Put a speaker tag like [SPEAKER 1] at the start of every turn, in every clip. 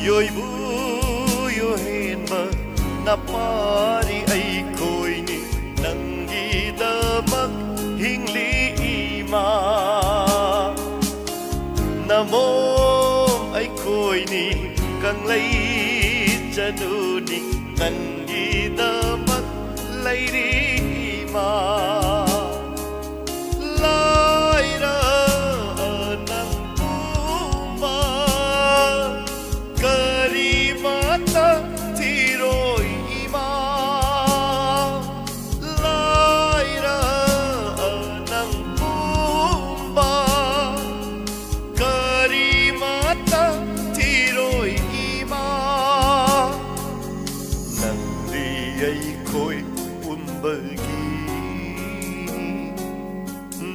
[SPEAKER 1] Yoibu yohenba napari ay koini nanggidamak hingli ima namo ay koini kang lay januni nanggidamak layri ima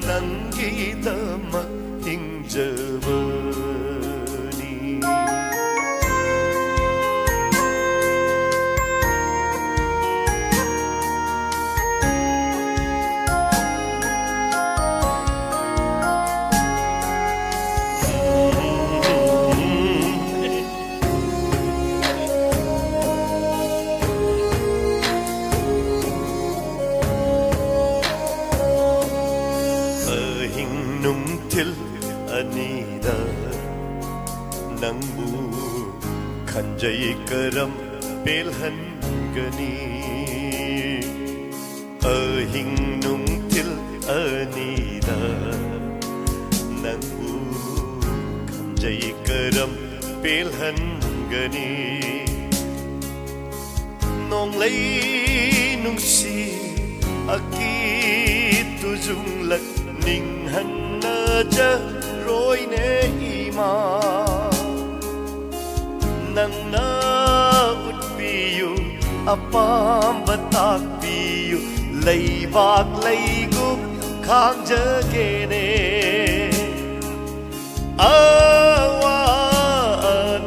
[SPEAKER 1] Nanggidamak hingjabani Nungtil anida nangbu kanjay karam pelhan gani ahing nungtil anida nangbu kanjay karam pelhan gani nong lay nungsi akit tujung lak ning han ja roi ne ima nang na utpiyu apam batak piyu leibak leigup khang jage ne awa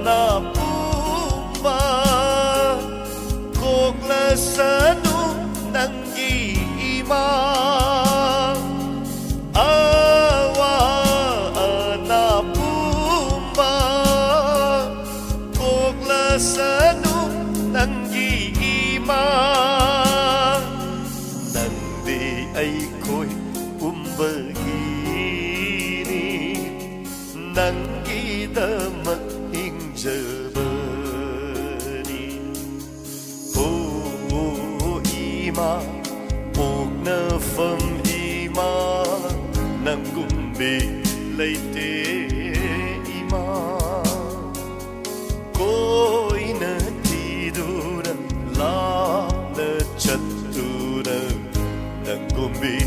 [SPEAKER 1] na pumba kokla sanu nangi ima sanu nanggi ima nandi ay ko'y umbagini nanggi damak hingjabani ima og na fam ima nanggumbi layte ima Nangumbi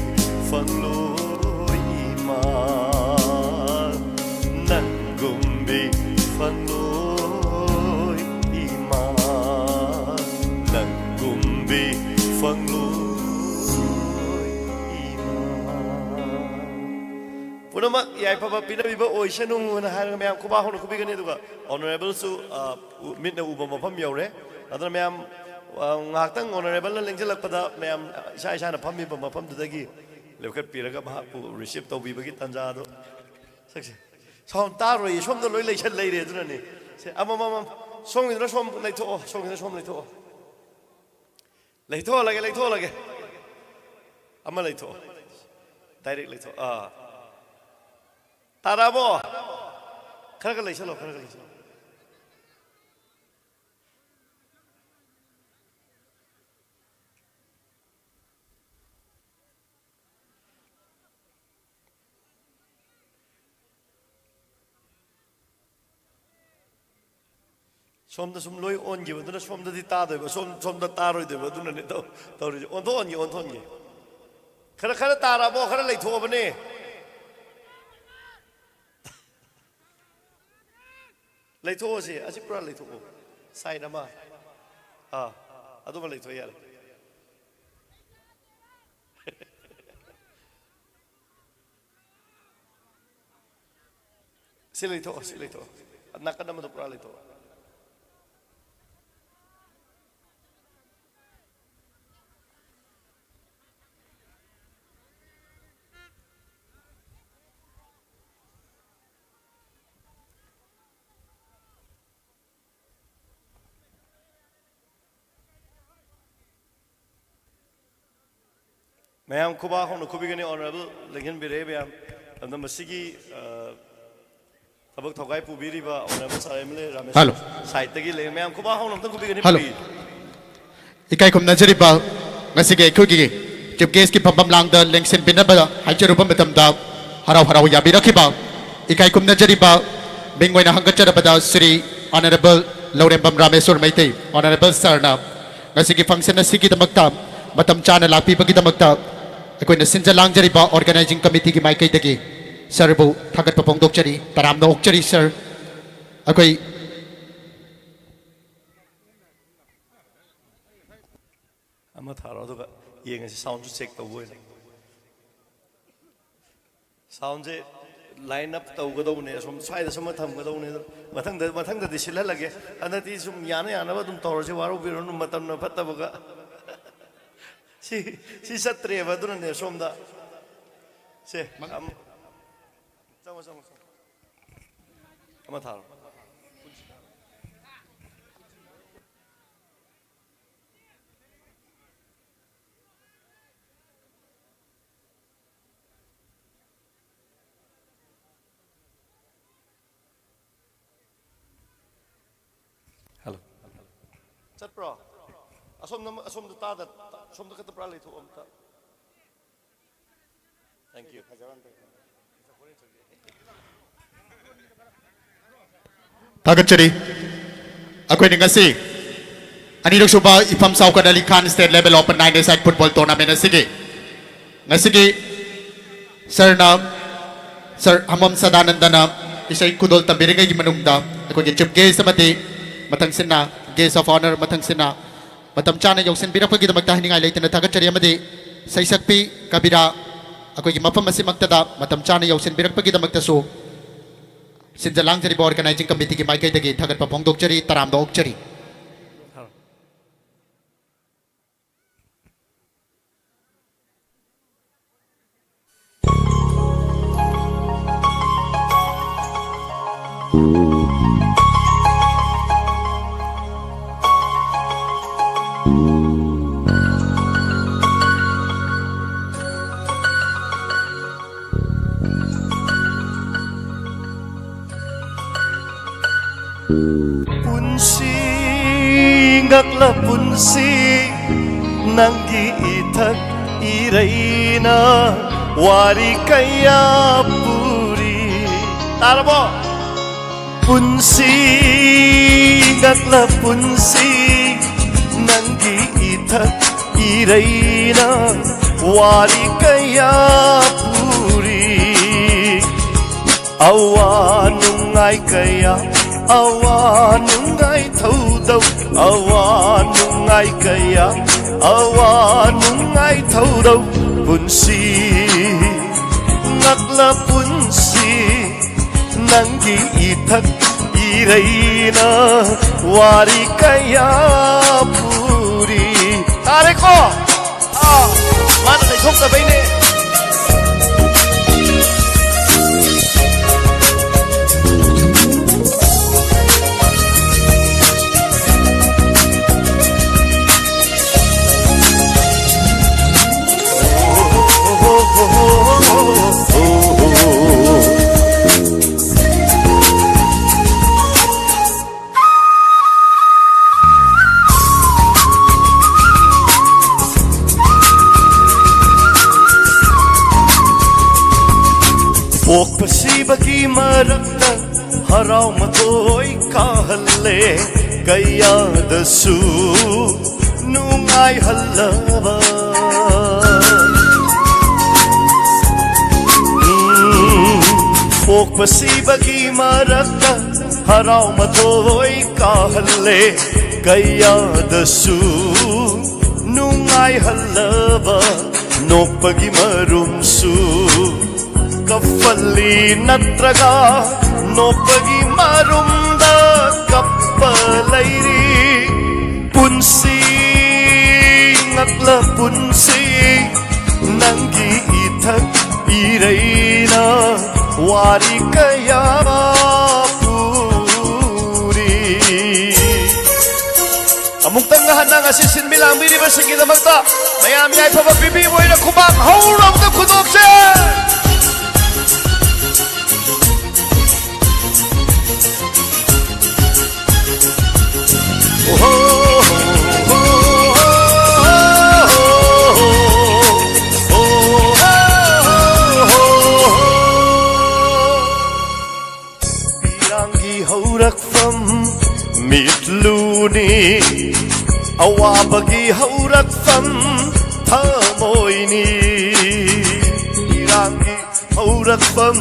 [SPEAKER 1] fangloy ima Nangumbi fangloy ima Nangumbi fangloy ima Punamak yai papa pinabiba oi shanung na harang mayam kuba hono kubigani duga honorable su mitna uba mafam yaure adana mayam ngakhtang honorable lengjalakpada mayam isa isana phammiba mafamdudagi leukat piraga mahapu receive tawbibagi tanjado sakse som taroi somda loi leichan leire adunani se amamam songidra som leitho songidra som leitho lage ama leitho direct leitho tarabo kharaga leichalo somda sum loi on gi baduna somda di ta do somda taroi de baduna ne to ri on thon gi khara tarabo khara leitho bane leitho si asi pura leitho sai na ma aduma leitho yale si leitho nakana mo to pura leitho ma'am खुबा हम खुबीगनी honourable लेकिन बिरे ma'am अंदर मसीगी तबक थोगाई पुबीरीबा ऑनरेबल साइमले रमेश
[SPEAKER 2] हेलो
[SPEAKER 1] साइट तगी ले मैम खुबा हम अंदर खुबीगनी
[SPEAKER 2] हेलो इकाई कुम नजरिबा ngasiगे खुगी चिप गेस की पबम लांगदा लेंगसिन बिनबा हाइचरुबा मतमदा हराव हराव याबिरखिबा इकाई कुम नजरिबा बिंगोइना हंगचरबदा श्री ऑनरेबल लौरेंबम रामेश्वर मैते ऑनरेबल सरना ngasiगे फंक्शन असिगी दमक्ता मतम चाना लापीबगी दमक्ता अकोइना सिंजा लांगजरिबा ऑर्गेनाइजिंग कमिटी की माइकैदगी सरबु थागत पपोंगदोक्चरी तरामदा ओक्चरी सर अकोइ
[SPEAKER 1] अमा थारो तो ये ngasi sound check तवो sound जे line up तवगदो ने सम स्वाइद सम थमगदो ने मथंग द दिसिला लगे अनति सुम याने याना बदुम तोरजे वारो बिरनु मतम न फतबगा सी सत्रे बदुन ने सोमदा से हम चंग अमा थारो हेलो चतप्रो असोम द तादा असोम द कतप्रा लेथो अमता थैंक यू
[SPEAKER 2] थागचरी अकोइना ngasi अनिरुक सुबा इफम साउकन Ali Khan state level open 9 side football tournament असिगे ngasiगे सर हमम सदानंदना इसै कुदोल तबिरगे की मनुंगदा अकोगे चिप गेस समति मतंग सिन्ना गेस्ट ऑफ ऑनर मतंग सिन्ना मतम चाना यौसन बिरपगी दमक्ता हिनिंगाई लेतना थागचरी अमदि सैसक्पी कबिरा अकोगी मफम असि मक्तदा मतम चाना यौसन बिरपगी दमक्तसु सिंजा लांगजरी ऑर्गेनाइजिंग कमिटी की माइकैदगी थागत पपोंगदोक्चरी तरामदा ओक्चरी
[SPEAKER 1] ngakla punsi nanggi ithak ireina wari kaya puri tarbo punsi ngakla punsi nanggi ithak ireina wari kaya puri awanungai kaya awanungai thaudau awanungai kaya awanungai thaudau punsi ngakla punsi nanggi ithak ireina wari kaya puri tare ko mana kai thok ta baine Pagpasibagi marakta haraw matoy kahalle kayadasu nungay halaba Pagpasibagi marakta haraw matoy kahalle kayadasu nungay halaba nopagi marumsu Kafali natraga nopagi marumda kapalairi punsi ngakla punsi nanggi ithak ireina wari kaya puri amuk tangahan nga sisin bilang biri basing kita magta mayami ay papabibi mo na kubak ꯑꯋꯥꯕꯒꯤ ꯍꯧꯔꯛꯐꯝ ꯊꯃꯣꯏꯅꯤ ꯏꯔꯥꯡꯒꯤ ꯍꯧꯔꯛꯐꯝ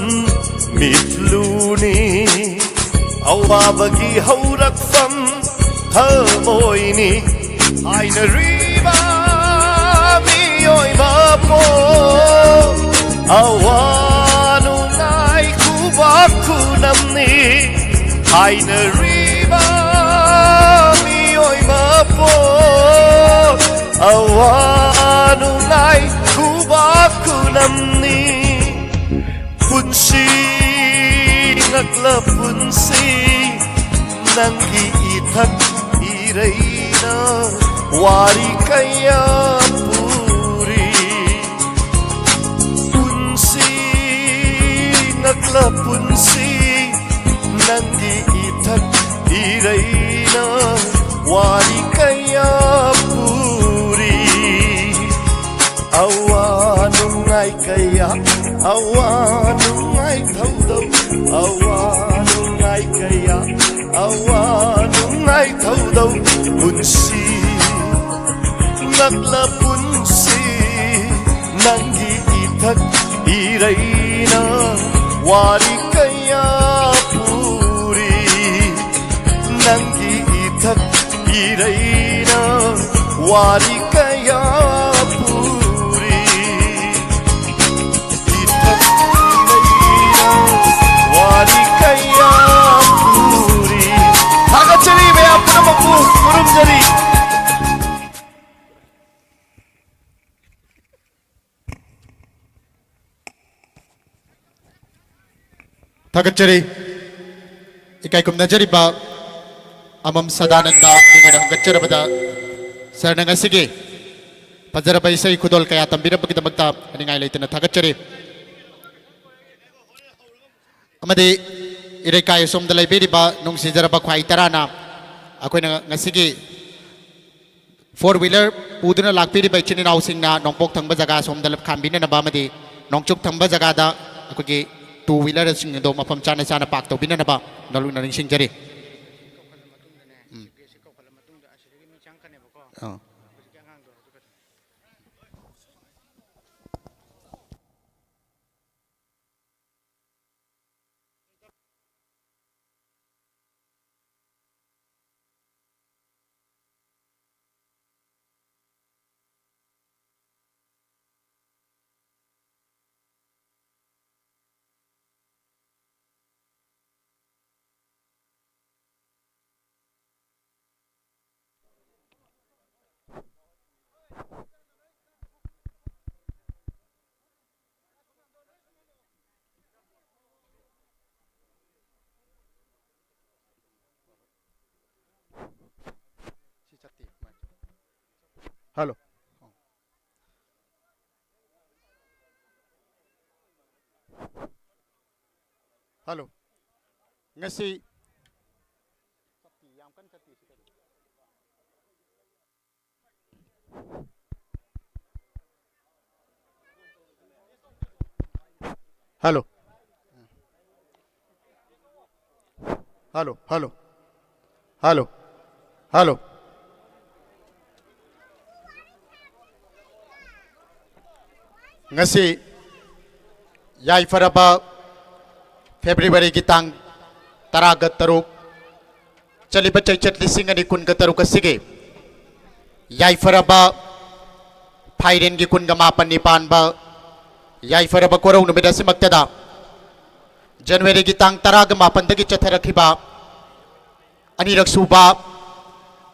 [SPEAKER 1] ꯃꯤꯠꯂꯨꯅꯤ ꯑꯋꯥꯕꯒꯤ ꯍꯧꯔꯛꯐꯝ ꯊꯃꯣꯏꯅꯤ ꯍꯥꯏꯅꯔꯤꯕ 미오이바 봄 아와누나이 쿠바쿠남니 하이너리바 미오이바 봄 아와누나이 쿠바쿠남니 분시 낙라 분시 낭기 이탁 이레이나 와리 kaya puri punsi nakla punsi nangi itak iraina wari kaya puri awanungai kaya awanungai thaudau awanungai kaya awanungai thaudau punsi nakla punsi nangi itak iraina wari kaya puri nangi itak iraina wari kaya puri itak iraina wari kaya puri 다같이 배 아프는 먹고 구름자리
[SPEAKER 2] Thagachari ikai kumna jari ba amam sadananda ningan hangachara bada sarna ngasige pajara ba isai khudol kaya tambira bagida magta aningai leitana thagachari amade irai kai somda laiberi ba nungsi jara ba khwai tarana akoina ngasige four wheeler uduna lakpiri ba chini naw singna nongpok thangba jaga somda lap khambina na ba amade nongchuk thangba jaga da akogi two wheeler sing do mafam chana chana pak to bina na ba nalu na ring sing jari Hello. Hello. Ngasi. Hello. Hello. Hello. Hello. Hello. ngasi yai faraba February ki tang taraga taruk chaliba chaichat lising ani kun ka taruk sige yai faraba phairen ki kun ga mapan nipan ba yai faraba korong no beda simaktada January ki tang taraga mapan dagi chatharakhiba anirak suba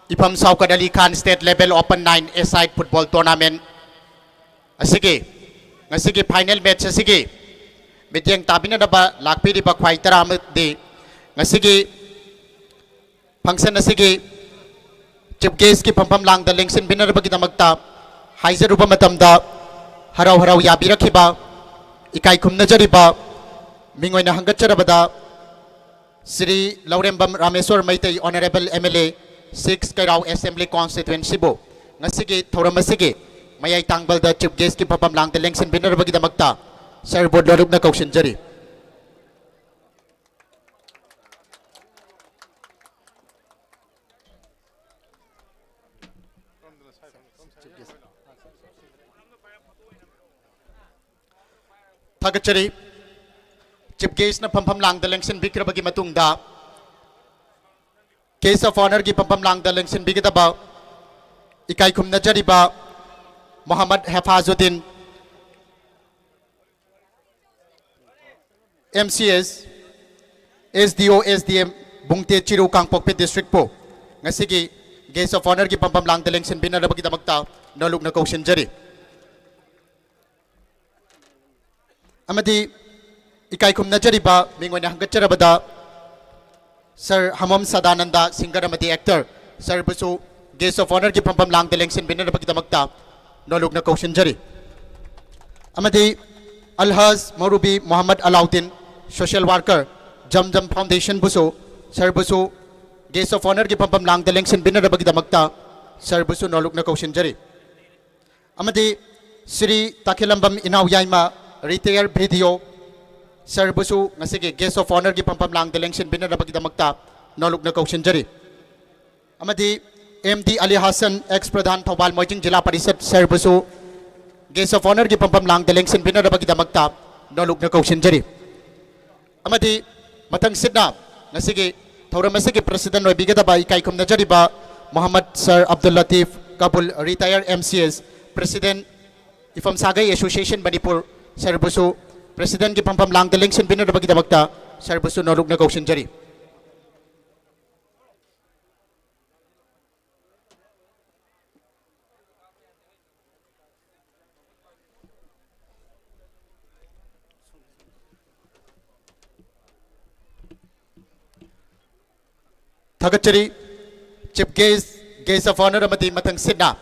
[SPEAKER 2] ipam Saukad Ali Khan State Level Open 9 A-side football tournament asige ngasige final match asige bidyang tabina na ba lakpiri ba khwai taramat de ngasige function asige chief guest ki pampam lang da lengsin binar ba kidamagta haizaruba matamda haraw haraw yabirakhiba ikai khumna jariba mingoi na hangatcharabada Sri Laurembam Rameswar Maitai Honorable MLA 6 Kairao Assembly Constituency bo ngasige thoramasige mayay tangbal da chief guest ki papam lang teleng sin binar bagi da magta sir board larug na kausin jari थागचरी chief guest न फंफम लांग लेंसन बिक्रबगी मतुंगदा guest of honour की फंफम लांग लेंसन बिगदबा इकाई खुमनजरीबा Mohammad हफाजुद्दीन MCS SDO SDM Bungte Chiru Kangpokpit District po ngasigi guest of honor ki pampam lang delengsin binarabagi damakta naluk na kausin jari amadi ikai kum na jari ba mingoy na hanggat jarabada Sir Hamam Sadananda singer amadi actor Sir Busu guest of honor ki pampam lang delengsin binarabagi damakta naluk na kausin jari amadi Alhaz Marubi Muhammad Alauddin social worker Jam Jam Foundation Busu Sir Busu guest of honor ki pampam lang delengsin binarabagi damakta Sir Busu naluk na kausin jari amadi Sri Takilambam Inaw Yaima retired video Sir Busu ngasigi guest of honor ki pampam lang delengsin binarabagi damakta naluk na kausin jari amadi MD Ali Hassan ex Pradhan Thobal Moijing Jila Parishad Sir Busu guest of honor ki pampam lang delengsin binarabagi damakta naluk na kausin jari amadi matang sidna ngasigi thauram asigi president oi bigadaba ikai kum najariba Muhammad Sir Abdul Latif Kabul retired MCS president Ifam Sagai Association Manipur Sir Busu president ki pampam lang delengsin binarabagi damakta Sir Busu naluk na kausin jari Thagachari Chief Guest of Honor amadi matang sidna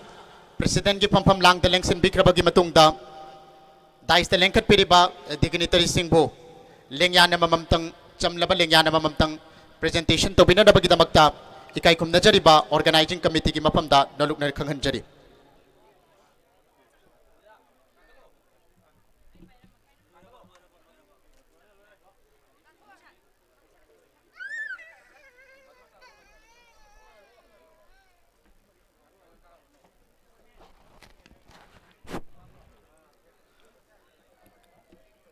[SPEAKER 2] President ki pampam lang delengsin bikrabagi matungda Dais de lengkat piriba dignitary singbo lengya na mamamtang chamlaba lengya na mamamtang presentation to binarabagi damakta ikai kum najariba organizing committee ki mapamda naluk na khanghanjari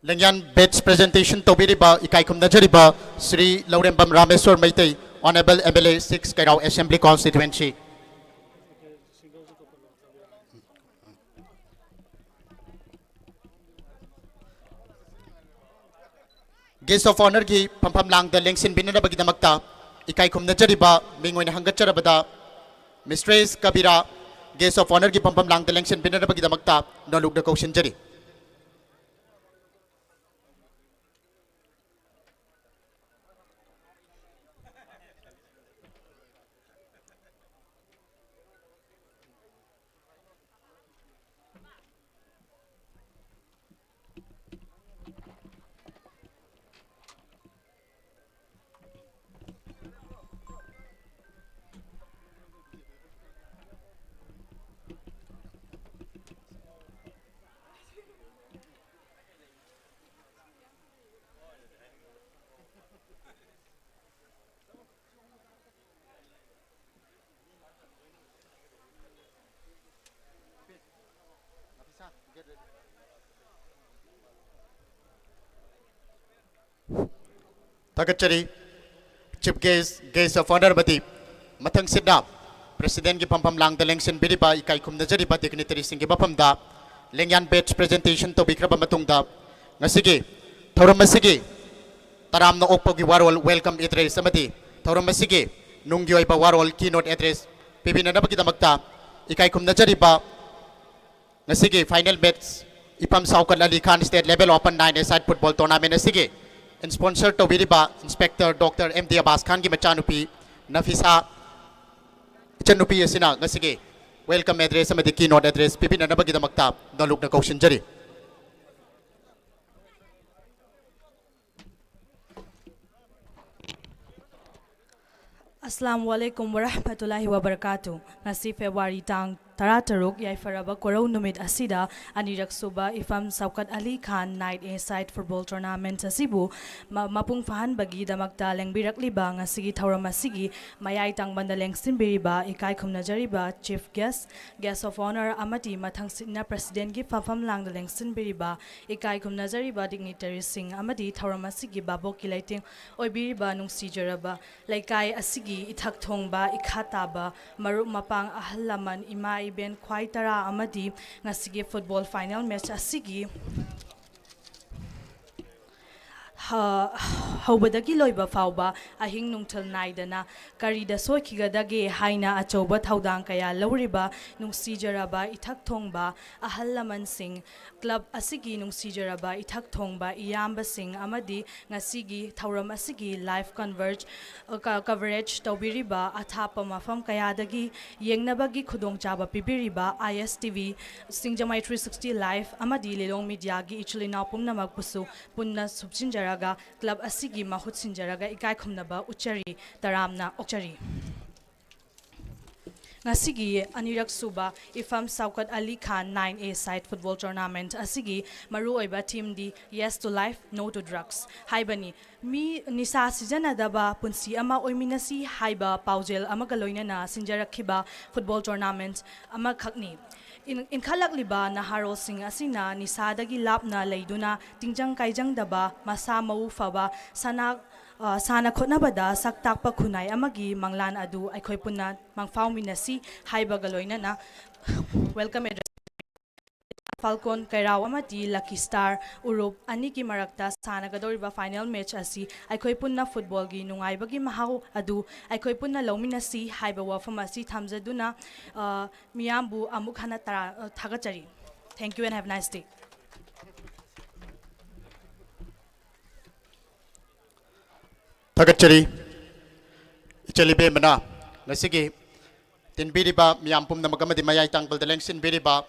[SPEAKER 2] Lengyan Bets presentation to biriba ikai kum najariba Sri Laurembam Rameswar Maitei Honorable MLA 6 Kairao Assembly Constituency Guest of Honor ki pampam lang da lengsin binarabagi damakta ikai kum najariba mingoy na hanggatjarabada Mistress Kabira Guest of Honor ki pampam lang da lengsin binarabagi damakta naluk na kausin jari Thagachari Chief Guest of Honor bati matang sidna President ki pampam lang delengsin biriba ikai kum najariba dignitary sing ki bapamda lengyan Bets presentation to bikraba matungda ngasigi thauram masigi taram na okpagi warol welcome address amati thauram masigi nunggi oiba warol keynote address pibina nabagi damakta ikai kum najariba ngasigi final bets ipam Saukat Ali Khan State Level Open 9-a-side football tournament asigi and sponsor to biriba Inspector Dr. MD Abbas Khan ki machanupi Nafisa chanupi asina ngasigi welcome address amadi keynote address pipina nabagi damakta naluk na kausin jari
[SPEAKER 3] Assalamualaikum warahmatullahi wabarakatuh. Ngasi February tang Tarataruk Yaifaraba Korau Numit Asida Anirak Suba Ifam Saukat Ali Khan Night A-Side Football Tournament Asibu Mapung Fahan Bagi Damakta Lengbirak Liba Ngasigi Tauramasigi Mayai Tang Bandaleng Sinbiriba Ikai Kumnajariba Chief Guest of Honor Amati Matang Sidna President Gi Fafam Lang Daleng Sinbiriba Ikai Kumnajariba Dignitary Singh Amati Tauramasigi Babo Kilaiting Oibiriba Nung Sijaraba Laikai Asigi Itak Thongba Ikhataba Maruk Mapang Ahalaman Ima Iben Kwai Tara Amadi Ngasigi Football Final Match Asigi Hobadagi loiba fauba ahing nungtal naidana karida soikigadage haina achoba thaudang kaya lawriba nungsijaraba ithak thongba ahalaman sing club asigi nungsijaraba ithak thongba iyamba sing amadi ngasigi thauram asigi live coverage tawbiriba athapa mafam kayadagi yengnabagi khudongchaba pibiriba ISTV Singjamai 360 live amadi lelong media gi ichulina pumnamak pusu punna subsinjara Club Asigi Mahut Sinjaraga Ikai Khumnaba Uchari Taramna Okchari Ngasigi Anirak Suba Ifam Saukat Ali Khan 9A Side Football Tournament Asigi Maru Oiba Team D Yes to Life No to Drugs Haibani Mi Nisa Sijana Daba Punsi Ama Oiminasi Haiba Paujel Amagaloina na Sinjarakhiba Football Tournament Amakakni In Khalak Liba na Harol Singh Asina Nisadagi Lapna Laiduna Tingjang Kaijang Daba Masa Mau Faba Sana Khotnabada Saktakpa Kunai Amagi Manglan Adu Aikoi Punna Mangfau Minasi Haiba Galoina na Welcome address Falcon Kairaw Amati Lucky Star Urup Aniki Marakta Sana Gadoriba Final Match Asi Aikoi Punna Football Gi Nungaibagi Mahau Adu Aikoi Punna Lauminasi Haiba Wafamasi Thamjaduna Miyambu Amukhana Thagachari. Thank you and have a nice day.
[SPEAKER 2] Thagachari Ichalibe Mana Nasigi Tinbiriba Miampum Namagamadi Mayai Tangkal the Lengsin Biriba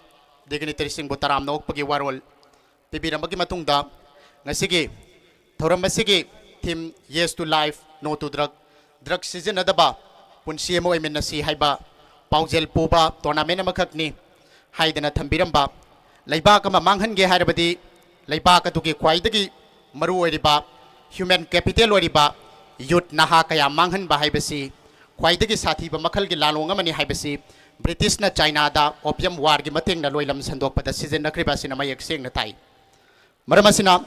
[SPEAKER 2] Dignitary Singh Butaram Nok Pagi Warol Pibiramagi Matungda Nasigi Thoramasigi Team Yes to Life No to Drug Season Adaba Pun CMO Eminasi Haiba Paujel Puba Tournament Makakni Haidana Tambiramba Laibaka Manghan Ge Harabadi Laibaka Tuki Kwaidagi Maru Ediba Human Capital Oriba Youth Naha Kaya Manghan Bahaibasi Kwaidagi Sati Bamakal Gilalonga Mani Haibasi British na China da opium war gi mating na loilam sandok pada season na kriba sina mayak sing na tai maramasina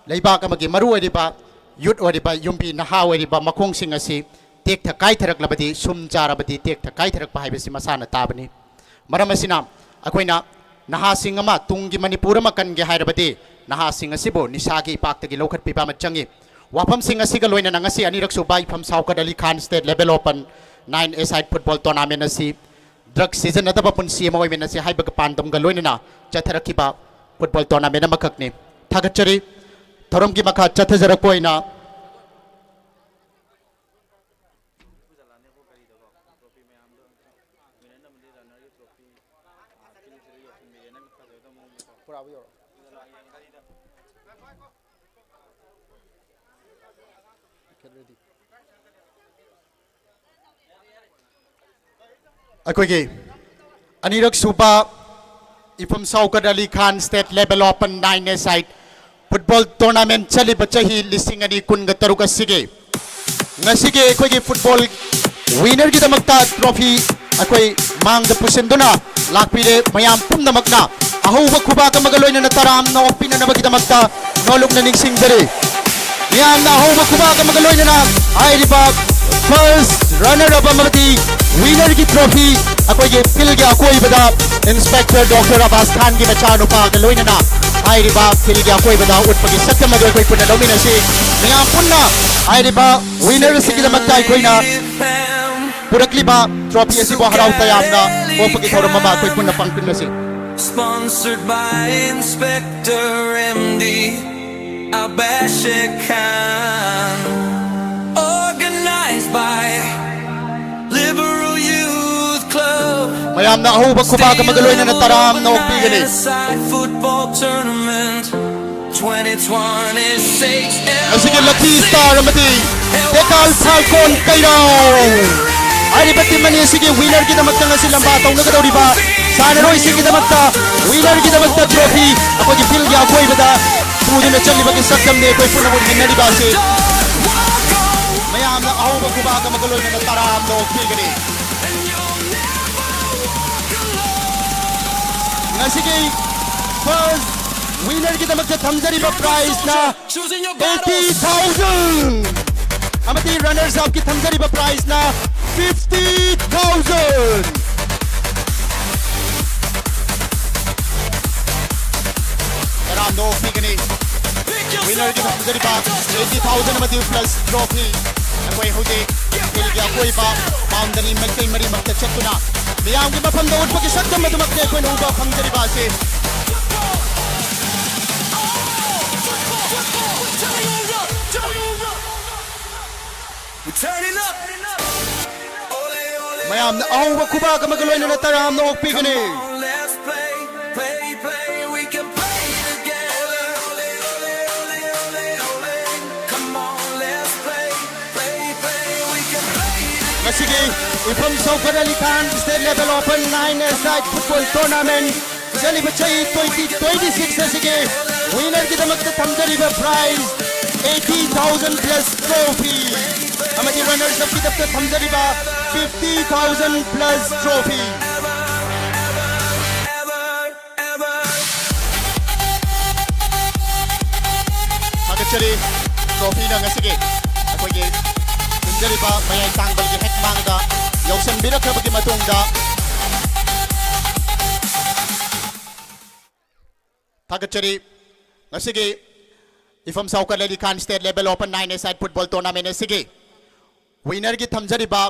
[SPEAKER 2] leiba ka magi maru ediba youth ediba yumbi na ha ediba makong sing asi tek thakai tharak labadi sum charabadi tek thakai tharak pa haibasi masana tabani maramasina akoina naha sing ama tungi manipura makan ge hairabadi naha sing asibo nisagi ipakta gi lokhat pipa machangi wapam sing asi ga loina nangasi anirak subai pham Saukat Ali Khan State Level Open 9A Side Football Tournament asi Drug season na tapos pun CMO ay minasi hay bagapandom galoy na chatarakiba football tournament na makakni thagachari thorom ki makha chathajarak po na Ako'y Anirak Suba Ifam Saukat Ali Khan State Level Open 9A Side Football Tournament Chali Bachahi Listing Ani Kun Gataruka Sige Nasige ako'y football winner kita magta trophy ako'y Mang Pusendona Lakpile Mayam Pum na magna Aho Kuba ka magaloy na nataram na opina na magita magta Nolog na Ningsing Dere Mayam na Aho Kuba ka magaloy na ay riba first runner up amati winner की trophy अकोई ये fill गया कोई बता inspector doctor Abbas Khan की बचानो पा गलोई ना आई Riba fill गया कोई बता उठ पकी सत्यम मगर कोई पुण्य डोमिने से निया पुन्ना आई रिबा विनर से किला मत्ता कोई ना पुरकली बा ट्रॉफी ऐसी बहराव तयाम ना वो पकी थोड़ा मबा कोई पुण्य पंक्ति से
[SPEAKER 4] Sponsored by Inspector MD Abashir Khan Organized by Liberal Youth Club
[SPEAKER 2] mayam na aho bagkuba ka magaloy na nataram na okpi gani
[SPEAKER 4] Football Tournament 2026
[SPEAKER 2] Asige Lucky Star amati Dekal Falcon Kairaw Ari bati mani sige winner kita magtanga silang bataw na kadawri ba सानरोई सिंगिदमक्ता winner गिदमक्ता trophy अखोगी फिल या कोई बदा पुदुना चलिबगी सक्कम ने कोई पुनः मिन्नरी बासे मयाम आउबा कुबा कमगलोय न तराम नो फिगनी नसिगी फर्स्ट विनर गिदमक्ता थमजरिबा प्राइज ना 80,000 अमती रनर्स अप की थमजरिबा प्राइज ना 50,000 No figure winner की थमजरिबा 80,000 अमती प्लस ट्रॉफी अकोई होजे खेल गया कोई बा बाउंड्री मक्के मरी मक्के चतुना मियाम की मफम दो उठपके सक्कम में तुमके कोई नोबा थमजरिबा से मैम आऊँगा खुबा का मगलोई ने तराम no पिगने Masigi ifam Saukar Ali Khan State Level Open 9-a-side Football Tournament Jali Bachai 2026 Masigi winner की दमकते थमजरिबा prize 80,000 plus trophy हमारी runners up की दमकते थमजरिबा 50,000 plus trophy Agachari trophy na ngasige akoy थमजरिबा मयाई तांगबल की हेक मांगदा यौसन बिरखबगी मतुंगदा थागचरी ngasiगी ifam Saukar Ali Khan State Level Open 9-a-side Football Tournament asigi winner की थमजरिबा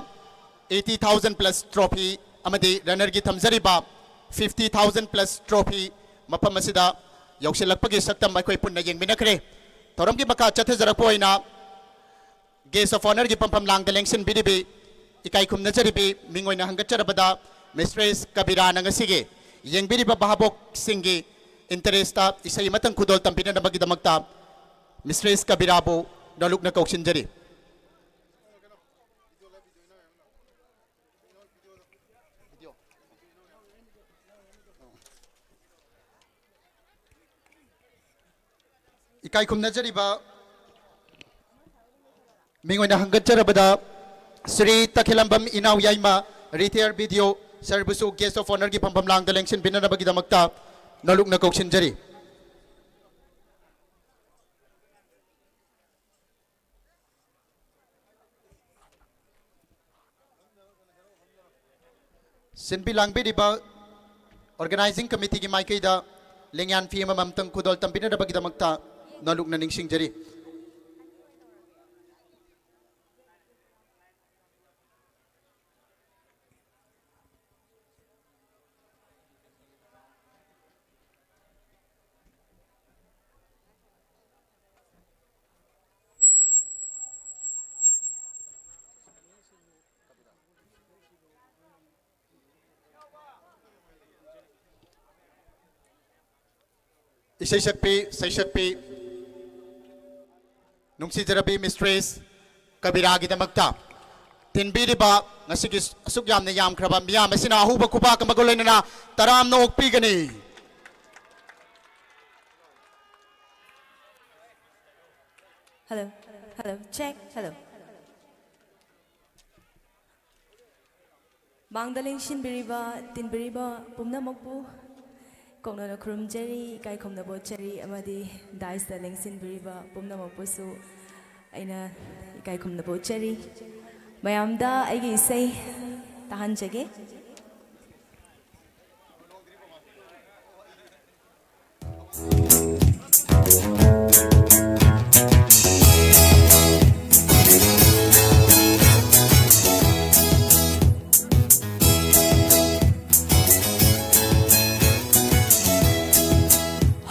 [SPEAKER 2] 80,000 plus trophy amadi runner की थमजरिबा 50,000 plus trophy mapam asida yausilakpagi saktam akhoi punna yengminakre thoram की maka chathezarapoi Guest of Honor की पंपम लांग लेंगसन बिदिबी इकाई खुमनजरिबी मिंगोइना हंगचरबदा मिस्ट्रेस कबीरा नंगसिगे यंगबिरिबा बहाबोक सिंगी इंटरेस्टा इसई मतंग खुदोल तंपिना नबगी दमक्ता मिस्ट्रेस कबीराबो नलुकना कौशिनजरी इकाई खुमनजरिबा मिंगोइना हंगचरबदा श्री तखिलंबम इनाव याइमा रिटायर वीडियो सर्विसु गेस्ट ऑफ ऑनर की पंपम लांग लेंगसन बिननबगी दमक्ता नलुकना कौशिनजरी सिंपी लांगबिदिबा ऑर्गेनाइजिंग कमिटी की माइकेदा लेंयान फी ममतंग खुदोल तंपिनबगी दमक्ता नलुकना निंगसिंगजरी सैशक्पी नुंगसीजरबी मिस्ट्रेस कबीरा की दमक्ता तिनबीरिबा ngasiगी asuk yamna yamkraba miyam asina ahuba kuba kamagoloinana taram no okpigani
[SPEAKER 5] hello check hello Bangdaleng biriba tinbiriba pumna mokpu Kongna krum jeri kai komna bo jeri amadi dais da lengsin biriba pumna mokpusu aina kai komna bo jeri mayamda aigi isai tahan jage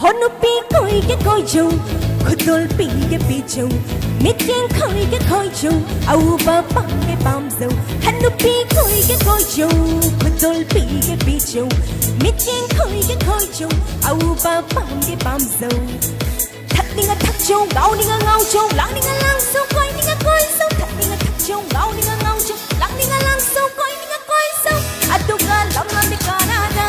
[SPEAKER 6] Honupi koi ke koi jo, khudol pi ke pi jo, mityen koi ke koi jo, au ba pang ke pam zo. Honupi koi ke koi jo, khudol pi ke pi jo, mityen koi ke koi jo, au ba pang ke pam zo. Thak ninga thak jo, gao ninga ngao jo, lang ninga lang so koi ninga koi so. Thak ninga thak jo, gao ninga ngao jo, lang ninga lang so koi ninga koi so. Aduga lam lam de kanana.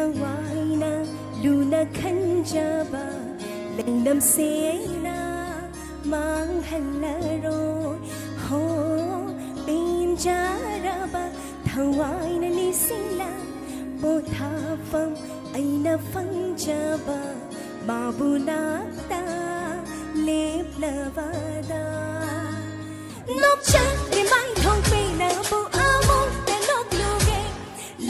[SPEAKER 6] thawai luna khanjaba leinam seina mang hallaro ho pinjaraba thawai nisingla pothafam aina fangjaba mabunata leplavada nokcha ni mai thong pe na bu amo te nok luge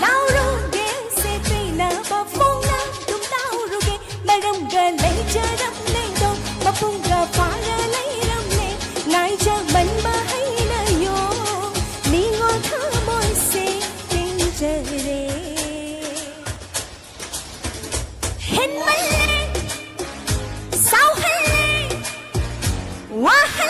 [SPEAKER 6] lao ruge se pe na ba phong na tum lao ruge maram ga lai cha ram nei do ba phong ga fa ga lai ram ne nai cha ban ba hai na yo ni ngo tha moi se tin je re hen mai sao hay wa hay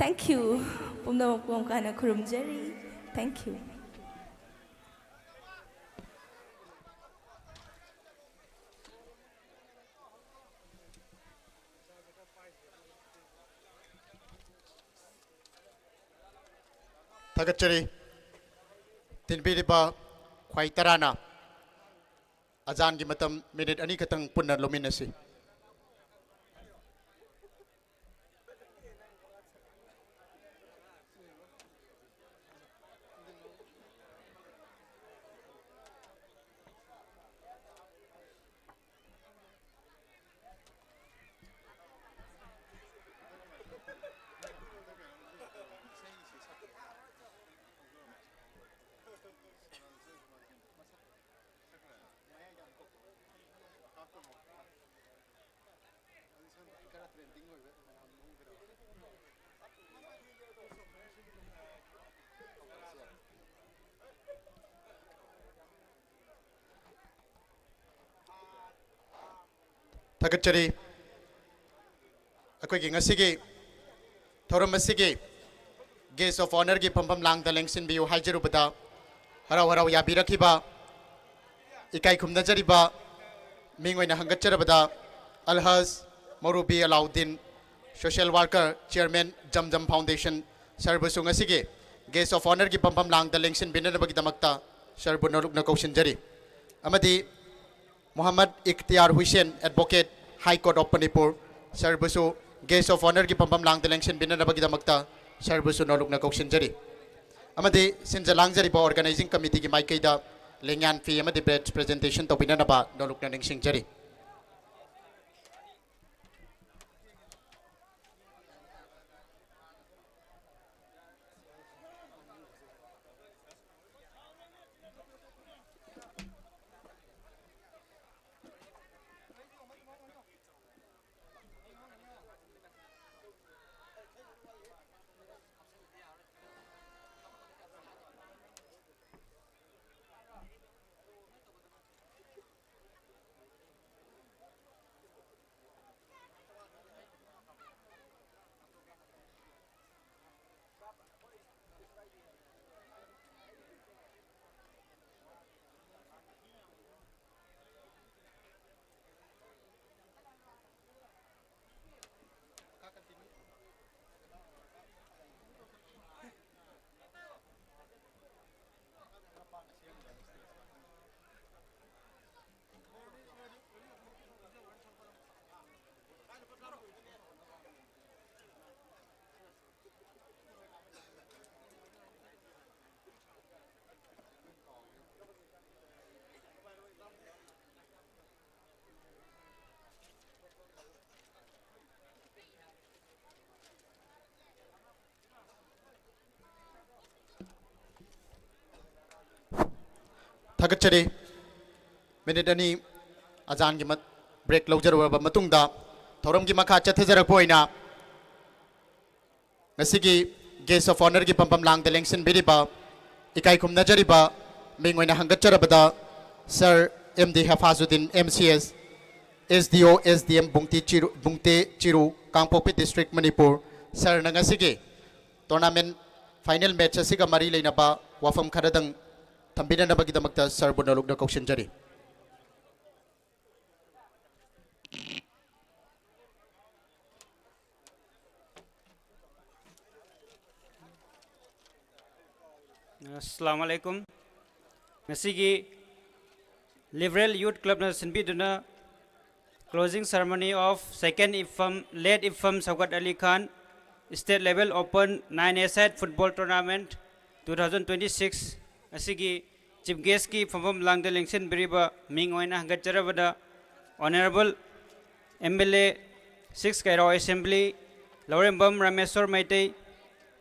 [SPEAKER 6] Thank you. Pumna mapong kana kurum Jerry. Thank you.
[SPEAKER 2] Thagachari tinbiriba khwai tarana azan gi matam minute ani katang punna lominasi Thagachari akoi gi ngasigi thoram asigi guest of honor gi pampam lang da lengsin biu haijeru bada harau harau ya birakiba ikai khumna jariba mingoina hangachara bada alhaz morubi alauddin social worker chairman jamjam foundation sarbusu ngasigi guest of honor gi pampam lang da lengsin binana bagi damakta sarbu noruk na kausin jari amadi Muhammad Ikhtiar Hussain, Advocate, High Court of Manipur, Sarbusu, Guest of Honor ki pampam lang election binana bagida magta, Sarbusu noluk na kausin jari. Amadi sinjalang jari pa organizing committee ki maikaida lengan fi amadi presentation to binana ba noluk na ningsing jari. Thagachari minute ani azan gi mat break lawjarwa matungda thoram gi makha chathajarak poina ngasigi guest of honor gi pampam lang delengsin biriba इकाई खुमनजरिबा मिंगोइना हंगचरबदा sir MD Hafazuddin MCS SDO SDM Bungte Chiru Kangpokpi district Manipur sir नंगसिगे tournament final match असिगा मरी लेनबा वाफम खरदंग थंबिननबगिदमक्ता सर बुनलुकना कौशनजरी
[SPEAKER 7] Assalamualaikum. Ngasigi Liberal Youth Club na sinbiduna closing ceremony of second IFM led IFM Saukat Ali Khan State Level Open 9A-side Football Tournament 2026 asigi chief guest ki famam langda lengsin biriba ming oina hangatjarabada Honorable MLA 6 Kairo Assembly Laurembam Rameswar Maitei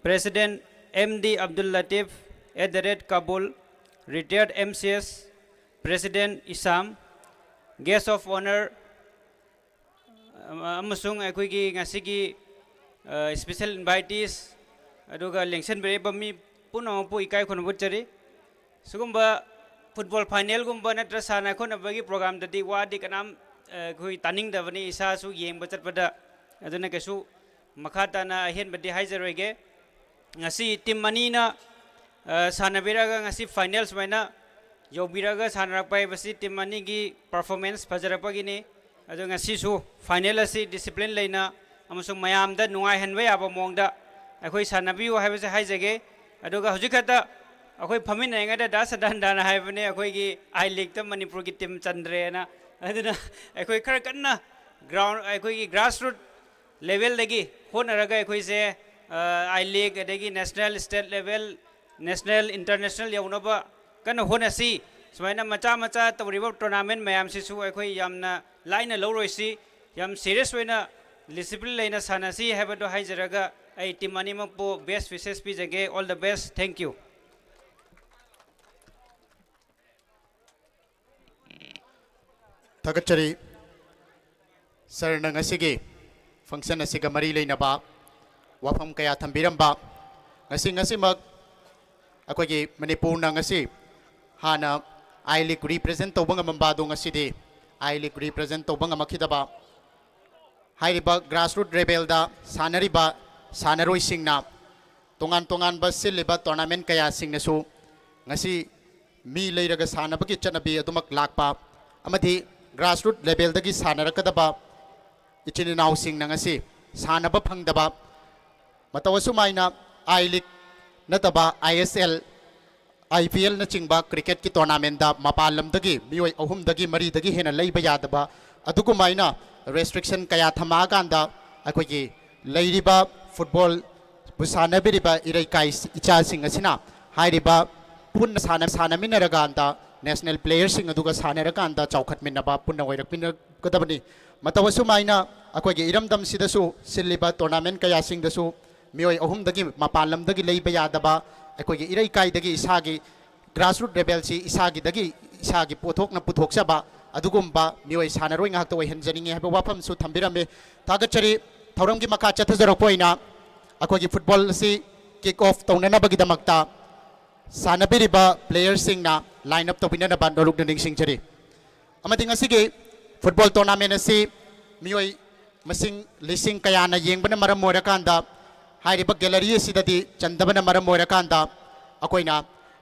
[SPEAKER 7] President MD Abdul Latif at the Red Kabul, retired MCS, President Isam, guest of honor, amasung akoigi ngasigi special invitees, aduga lengsen bereba mi puno po ikai kono butchari, sugumba football final gumba natra sana kono bagi program dadi wadi kanam kui taning davani isa su yeng bachat pada, aduna kesu makata na hen badi haizaroige, ngasi tim manina Sanabiraga ngasi finals maina yobiraga sanarapai basi tim mani gi performance fajarapagini ado ngasi su final asi discipline leina amasung mayam da nungai hanwe aba mongda akhoi sanabiu haibase haijage aduga hujikata akhoi phamin nenga da sadan dana haibane akhoi gi I league ta manipur gi tim chandre na aduna akhoi khar kanna ground akhoi gi grassroots level lagi honaraga akhoi se I league adagi national state level national international yaunaba kana honasi sumaina macha macha tawriba tournament mayam sisu akhoi yamna laina loroisi yam serious waina discipline laina sanasi habado haijaraga ai timani mapo best wishes pi jage all the best thank you
[SPEAKER 2] thagachari sir nangasigi function asiga mari leinaba wafam kaya thambiramba ngasi mag अकोगी मणिपुर नंगसी हाना I league represent तौबंग मंबादो ngasi I league represent तौबंग मखिदबा हाइरिबा grassroot level दा सानरिबा सानरोई सिंगना तोंगान बा सिलिबा टूर्नामेंट कया सिंगनसु ngasi मी लेरगा सानबगी चनबी अदुमक लाकपा अमथि ग्रासरूट लेवल दगी सानरकदबा इचिनाउ सिंग ngasi सानबा फंगदबा मतवसु माइना आई लीग नतबा ISL IPL न चिंबा क्रिकेट की टूर्नामेंट दा मपालम दगी मियोय अहुम दगी मरी दगी हेना लैबा यादबा अदुगुमाइना रेस्ट्रिक्शन कया थमा कांदा अखोगी लैरिबा फुटबॉल बुसानबिरिबा इरैकाई इचा सिंग असिना हाइरिबा पुन्न सानमिनरगांदा नेशनल प्लेयर सिंग अदुगा सानरगांदा चौखटमिनबा पुन्न ओइरकमिन गदबनी मतवसुमाइना अखोगी इरमदम सिदसु सिलिबा टूर्नामेंट कया सिंग दसु मियोय अहुम दगी मपालम दगी लैबा यादबा अखोगी इरैकाई दगी इसागी ग्रासरूट लेवल सी इसागी पोथोकना पुथोकसबा अदुगुम्बा मियोय सानरोय ngak to henjaniंगे हबा वाफम सु थंबिरमे तागचरी थौरमगी मका चथजरपोइना अखोगी फुटबॉल सी किक ऑफ तौननबगी दमक्ता सानबिरिबा प्लेयर सिंगना लाइन अप तोबिननबा नरुक निंगसिंग जरी अमदिंग असिगे फुटबॉल टूर्नामेंट असि मियोय मसिंग लिसिंग कयाना येंगबना मरम मोरकांदा हाइरिबा गैलरी असिददी चंदबना मरम मोरकांदा अकोइना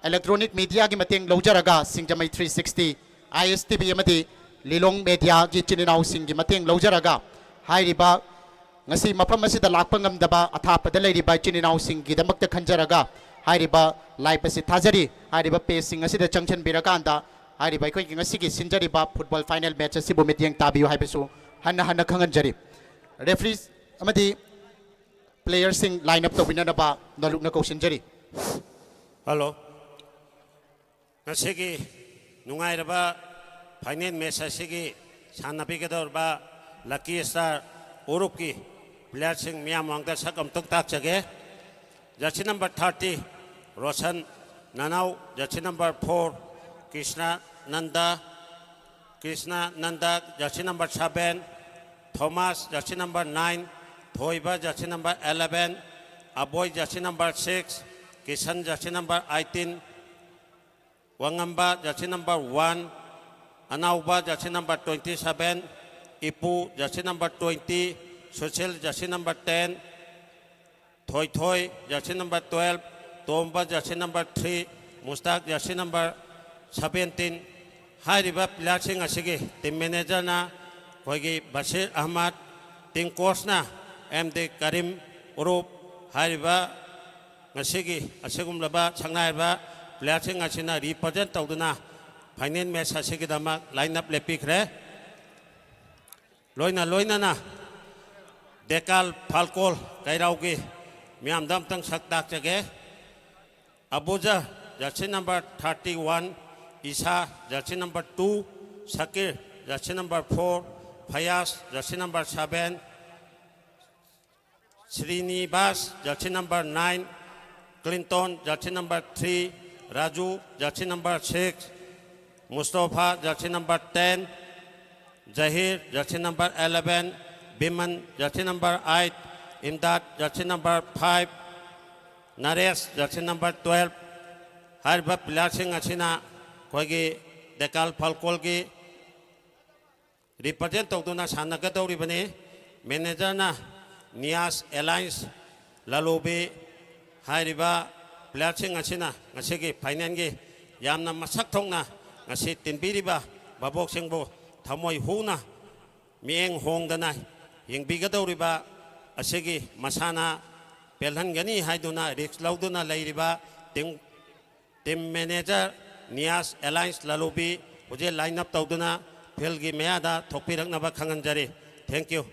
[SPEAKER 2] इलेक्ट्रॉनिक मीडिया की मतेंग लौजरगा सिंगजमई 360 ISTV अमदी लिलोंग मीडिया की चिनिनाउ सिंग की मतेंग लौजरगा हाइरिबा ngasi mafam asida lakpa ngamdaba athapda leiriba चिनिनाउ सिंग की दमक्ता खंजरगा हाइरिबा लाइफ असि थाजरी हाइरिबा पेसिंग असि चंगशन बिरकांदा हाइरिबा कोइ ngasi की सिंजरिबा फुटबॉल फाइनल मैच असि बो मिटिंग ताबियो हाइबसु हन्ना हन्ना खंगनजरी रेफरी अमदी प्लेयर सिंग लाइन अप तोबिननबा नलुकना कौशनजरी
[SPEAKER 8] हेलो ngasi की नुंगाइरबा फाइनल मैच असि की सानबिगदरबा लकी स्टार उरुप की प्लेयर सिंह मियाम वांगदा सकम तक ताक जगे जर्सी नंबर 30 रोशन ननाउ jersey number 4 Krishna Nanda jersey number 7 Thomas jersey number 9 Thoiba jersey number 11 Aboy jersey number 6 Kishan jersey number 18 Wangamba jersey number 1, Anauba jersey number 27, Ipu jersey number 20, Social jersey number 10, Thoi Thoi jersey number 12, Tomba jersey number 3, Mustaq jersey number 17. Hariba playing asigi team manager na koigi Bashir Ahmad, team coach na MD Karim Urup hariba ngasigi asigum laba changnai ba playing asina represent tawduna final match asigi dama lineup lepikre loina na Dekal Falkol kairaugi miam dam tang saktak jage Abuja jersey number 31, Isa jersey number 2, Sakir jersey number 4, Fayaz jersey number 7, Srinivas jersey number 9, Clinton jersey number 3, Raju jersey number 6, Mustafa jersey number 10, Zahir jersey number 11, Biman jersey number 8, Imdad jersey number 5, Naresh jersey number 12. Hariba playing asina koigi Dekal Falkolgi represent tawduna sanagadawri bani manager na Nias Alliance Lalobi hariba playing asina ngasigi final gi yamna masak thongna ngasi tinbiriba babok singbo thamoi huna mieng hongdana yengbigadawri ba asigi masana pelhangani haiduna risk lauduna leiriba team manager Nias Alliance Lalobi uje line up tawduna pelgi meada thokpiraknaba khanganjari. Thank you.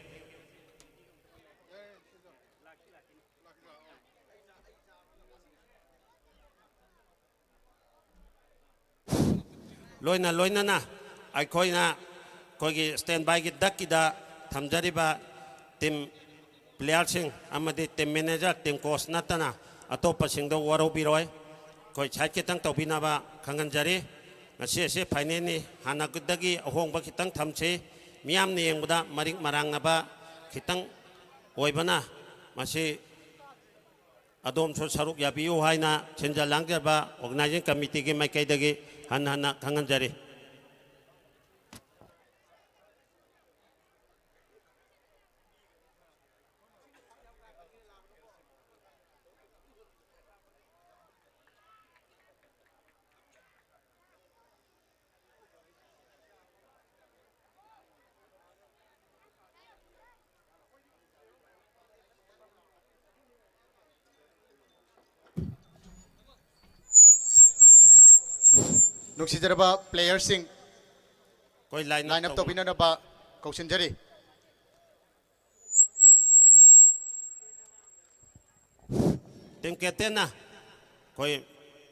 [SPEAKER 8] Loina na aikoina koigi standby gi dakida thamjariba team player sing amadi team manager team coach natana atopa singdo warobiroi koi chai kitang tawbinaba khanganjari ngasi se final ni hanagudagi ahongba kitang thamche miam ni yengbuda maring marangnaba kitang oibana masi adom so saruk yabiu haina chenja langgerba organizing committee gi maikaidagi hana khanganjari.
[SPEAKER 2] Nungsijaraba players sing
[SPEAKER 8] Koi line
[SPEAKER 2] lineup to binanaba kausinjari.
[SPEAKER 8] Team captain na koi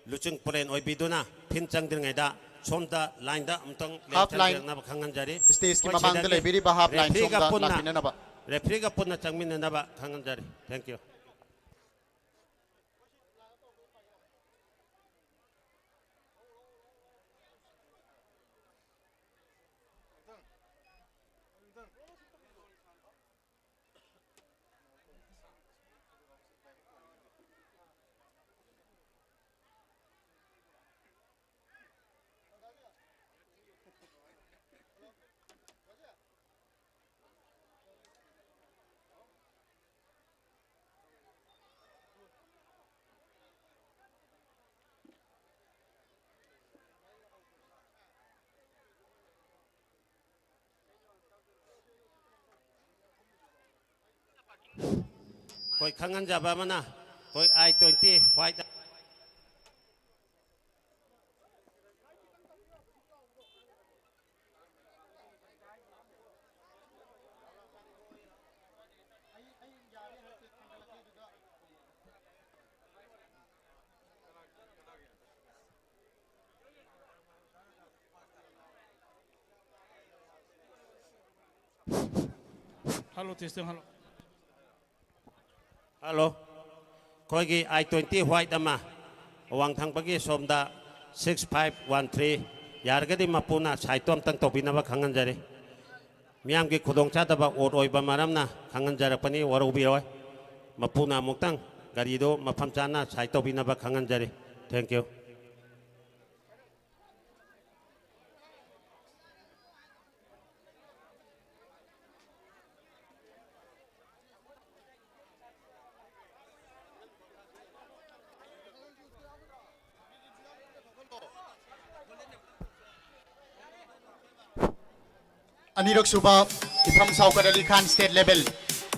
[SPEAKER 8] luchung puren oi biduna pinchang dir ngaida somda line da amtong
[SPEAKER 2] Half line.
[SPEAKER 8] na khanganjari.
[SPEAKER 2] Stage ki mamang dale biri ba half line somda lapinanaba.
[SPEAKER 8] Referee ka punna changmin na ba khanganjari. Thank you. Koi khangan jaba mana koi I-20 white
[SPEAKER 9] Hello, testing, hello.
[SPEAKER 8] Hello. Koigi I-20 white ama. Wang thang pagi somda 6513. Yargadi mapuna saitom tang topinaba khanganjari. Miam ki khudong chadaba oroi ba maramna khanganjara pani warubiroi. Mapuna muktang garido mapam chana saitopinaba khanganjari. Thank you.
[SPEAKER 2] Anirok Suba, Ifam Saukar Ali Khan State Level,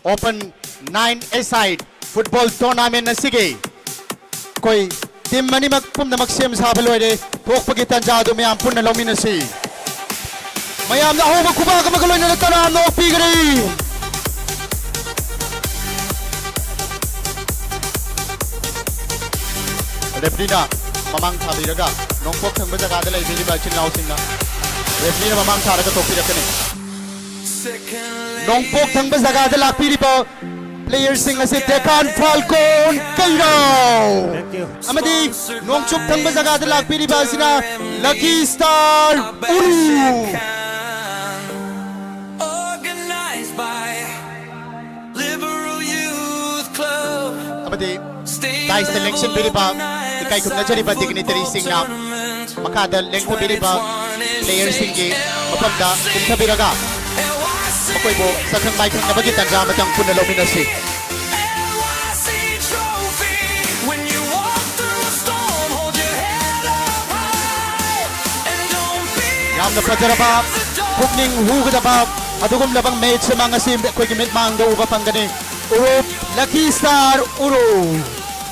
[SPEAKER 2] Open 9 A-Side Football Tournament na sige. Koi team mani magpum na magsiyam sa Baloide, Tok Pagitan Jado may ampun na lominasi. Mayam na ako magkubaga magaloy na nagtanaan no Pigari. Referee na mamang sabi raga nong pok thang baja kada lai bili ba chin naw sing na referee na mamang sara ka topi rakane nong pok thang baja kada la pili pa player sing asi Dekan Falcon Kairo
[SPEAKER 8] Thank you.
[SPEAKER 2] amadi nong chup thang baja kada la pili ba sina Lucky Star Uru
[SPEAKER 4] Organized by Liberal Youth Club.
[SPEAKER 2] amadi dai selection pili ba ikai kum na jari ba dignitary sing na makada length pili ba player sing gi mapamda kum thabi raga makoy bo sakhang mai khang na bagi tanja matang pun na lominasi
[SPEAKER 4] NYC trophy. When you walk through a storm, hold your head up high and don't be
[SPEAKER 2] yam na pajaraba pukning hugada adugum labang match sa mga sim ko gimit mang do uba pangani Urup Lucky Star Uru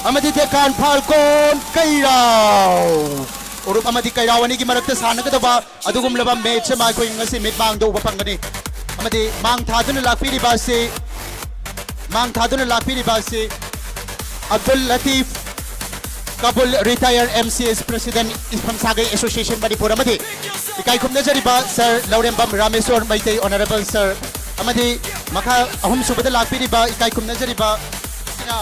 [SPEAKER 2] amadi Dekan Falcon Kairaw Urup amadi Kairaw ani gimarakta sana kada ba adugum labang match sa mga ko ngasi mit mang do uba pangani amadi mang thadun lakpiri basi Abdul Latif Kabul Retired MCS President Ifam Sagay Association Manipur amadi ikai kum najari ba Sir Laurembam Rameswar Maitay Honorable Sir amadi maka ahum subada lakpiri ba ikai kum najari ba sina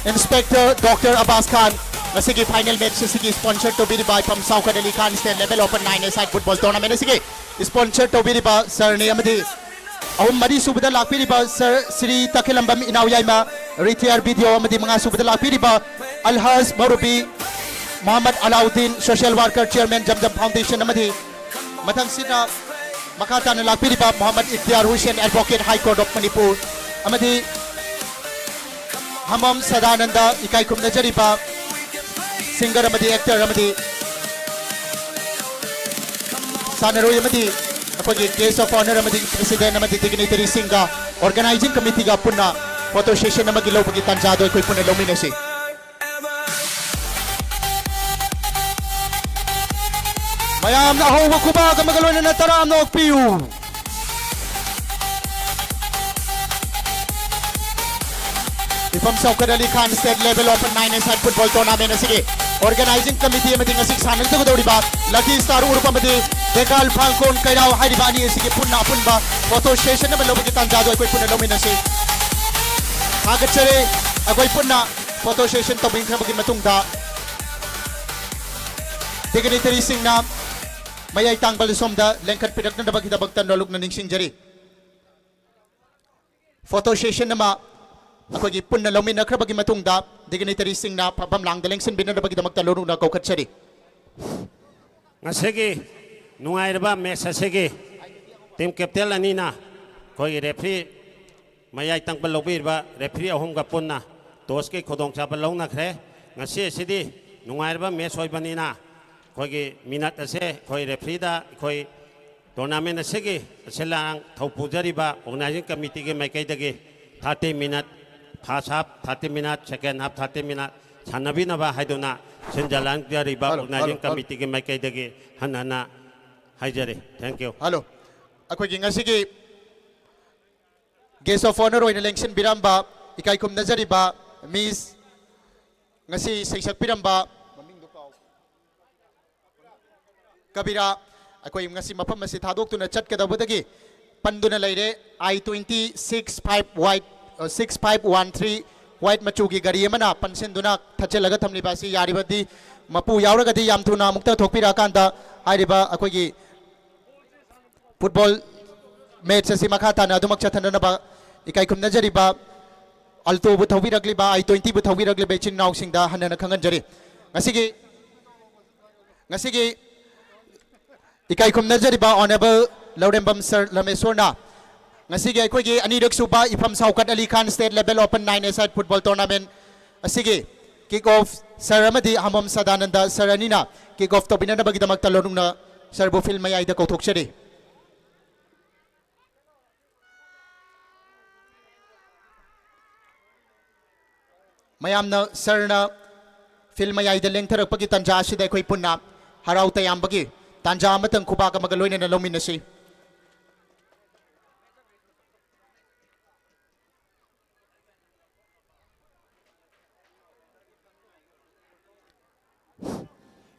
[SPEAKER 2] Inspector Dr. Abbas Khan nasigi final match sige sponsored to be by Ifam Saukar Ali Khan State Level Open 9-a-side Football Tournament sige sponsored to be by Sir ni amadi ahum mari subada lakpiri ba Sir Sri Takilambam Inawyayma Retired Video amadi mga subada lakpiri ba Alhaz Marubi Muhammad Alauddin Social Worker Chairman Jamjam Foundation amadi matang sina makata na lakpiri ba Muhammad Ikhtiar Hussain Advocate High Court of Manipur amadi Hamam Sadananda ikai kum najari ba singer amadi actor amadi Sanaroy amadi apagi case of honor amadi president amadi dignitary singa organizing committee ga punna photo session amagi lo pagi tanjado koi punna lominasi mayam na ho kuba ka magalo na taram no piu Ifam Saukar Ali Khan State Level Open 9-a-side Football Tournament sige organizing committee amadi ngasik sanang to dawdi ba Lucky Star Uru pamadi Dekan Falcon Kairaw hai ba ani sige punna ba photo session na balo kita jado koi punna lominasi agat sare agoi punna photo session to bing bagi matung da dignitary sing na mayay tangbal somda lengkat pidak na dabag hidabag tanolog na ningsing jari photo session na ma ako gi punna lomin na krabagi matung da dignitary sing na pabamlang daleng sin binan dabag hidabag tanolog na kaukat sari
[SPEAKER 8] Ngasigi nungay ba mesa sige team captain anina koi referee mayay tang balobir ba referee ahum ga punna tos ke khodong cha balong na khre ngasi sidi nungay ba mes hoy banina koi minat ase koi referee da koi tournament asege selang thau pujari ba organizing committee ke mai kai dage 30 minute first half 30 minute second half 30 minute chanabi na ba haidona senjalan jari ba organizing committee ke mai kai dage hanana haijare thank you
[SPEAKER 2] hello ako gi ngasigi guest of honor oin election biramba ikai kum najari ba miss ngasi saisak piramba kabira akoi ngasi mapam masi thadok tuna chat kadabudagi panduna laire I-26 white 6513 white machugi gari amana pansenduna thachelaga thamni basi yaribadi mapu yauragadi yam thuna mukta thokpira kanda hariba akoi gi football match asi makata na adumak chathanana ba ikai kum najari ba alto bu thobi ragli ba I-20 bu thobi ragli ba chin naw singda hanana khangan jari ngasigi ikai kum najari ba honorable Laurembam Sir Lamesorna ngasigi akoi gi anirak suba Ifam Saukar Ali Khan State Level Open 9-a-side Football Tournament asigi kick off Sir amadi Hamam Sadananda Sir anina kick off to binana bagi damak talonung na Sir bu film mayay da kauthok chari mayamna sarna film mayai da lengtharakpagi tanja asida akhoi punna harau tayambagi tanja amatang khubaka magaloina na lominasi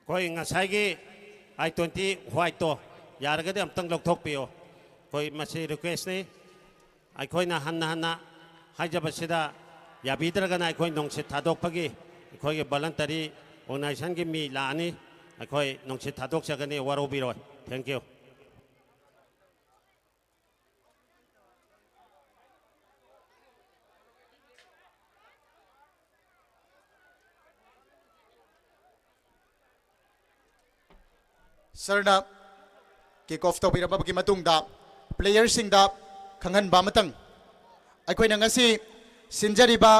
[SPEAKER 8] koi ngasai I-20 white to yaragadi amtang lokthok piyo koi masi request ni ai koi na hanna hajabasida yabidragana ai koi nongsit thadokpagi koi ge voluntary organization gi mi laani ai koi nongsit thadok sagani warobiroi thank you
[SPEAKER 2] sarna kick off to biraba bagi matungda players singda khangan ba matang aikoi na ngasi sinjariba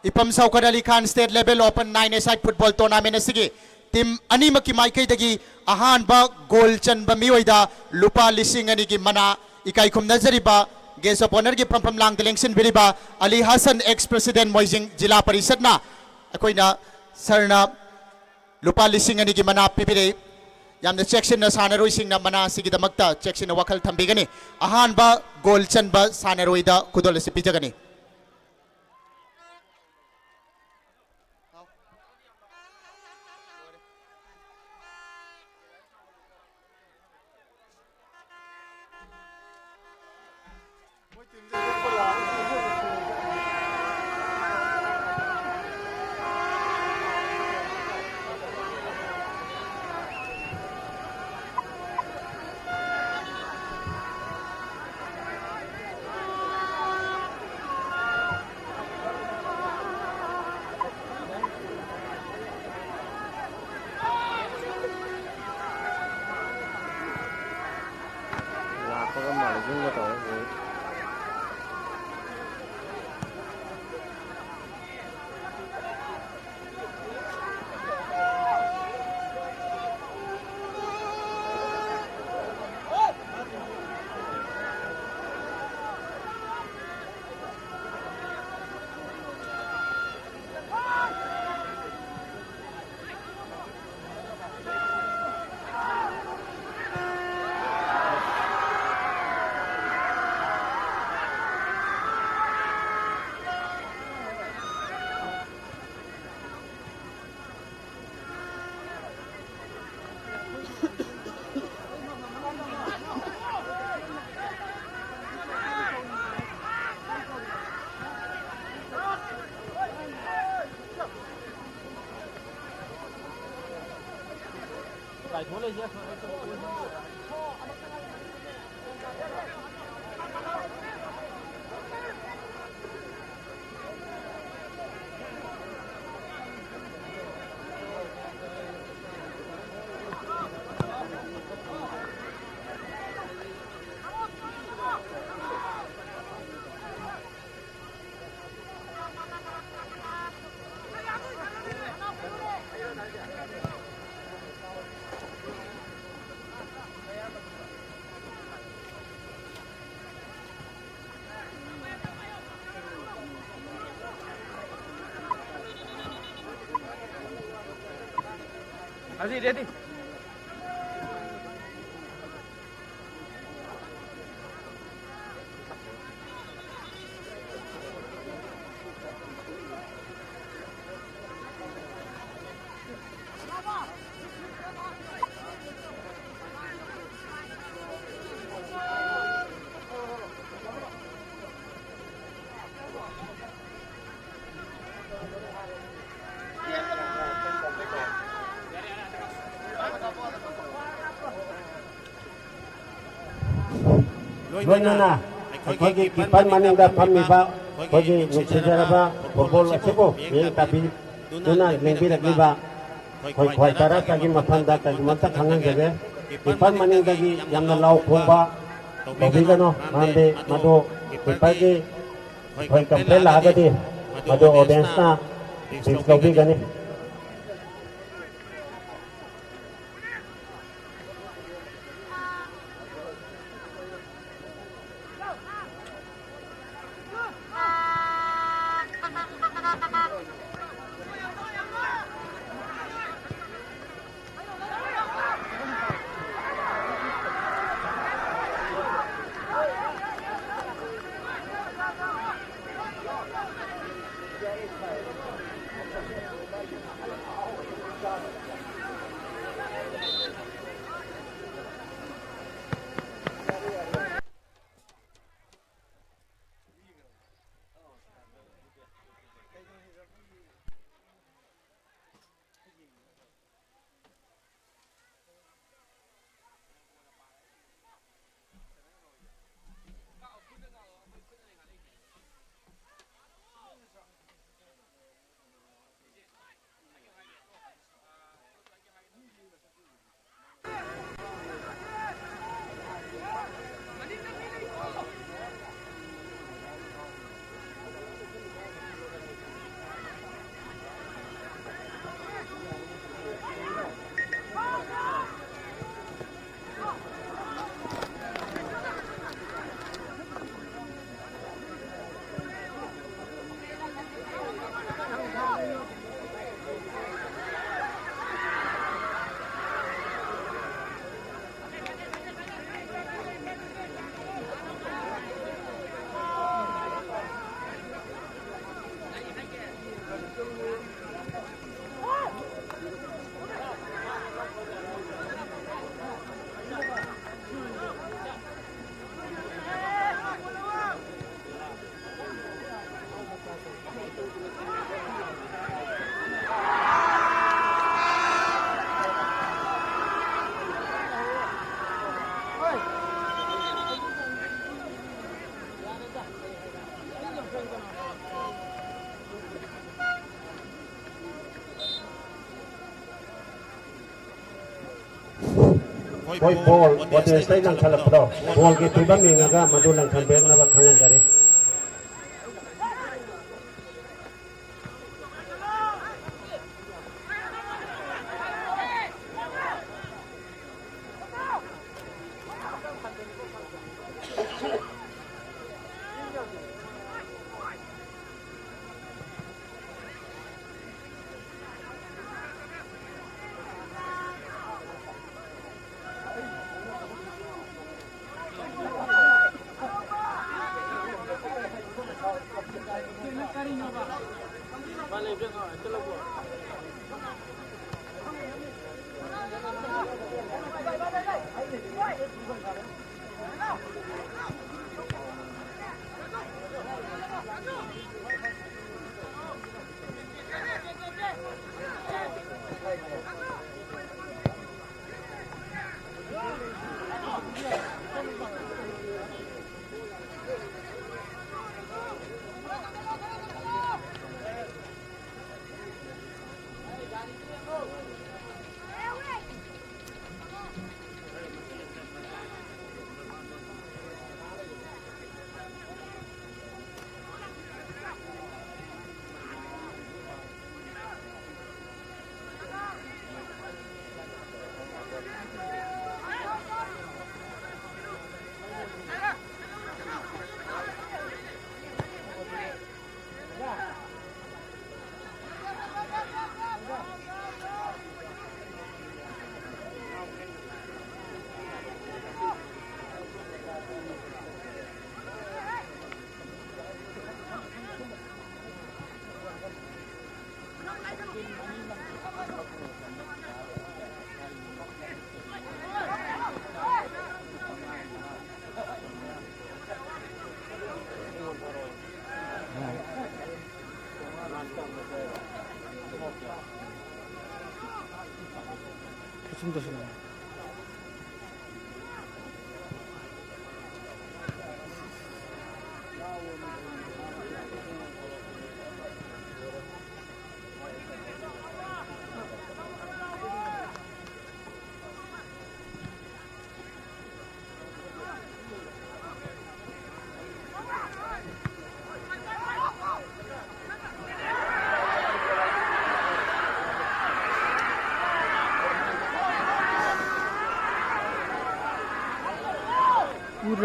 [SPEAKER 2] ipam saukar ali khan state level open 9 side football tournament asigi team ani maki maikai dagi ahan ba goal chan ba mioida lupa lising ani gi mana ikai khum nazariba guest of honor gi pam lang delengsin biriba ali hasan ex president moijing jila parishad na aikoi na sarna lupa lising ani gi mana pipire yamna section na sanaroi sing na mana sigi da makta section na wakal thambigani ahan ba goal chan ba sanaroi da kudol se pijagani
[SPEAKER 7] Aziz ready
[SPEAKER 8] loinana akhoi kipan maninda phammiba khoji nusijaraba football asebo ye tabi duna lengbi ragliba khoi khoi tara tagi mafanda tagi mata khangang gebe kipan maninda gi yamna law khomba bobigano mande mado kipagi khoi kampe lagadi mado audience na discovery gani Hoi ball, what is say lang khalap do. Ball ke tiba mengaga madu lang khamben na ba khangan dari.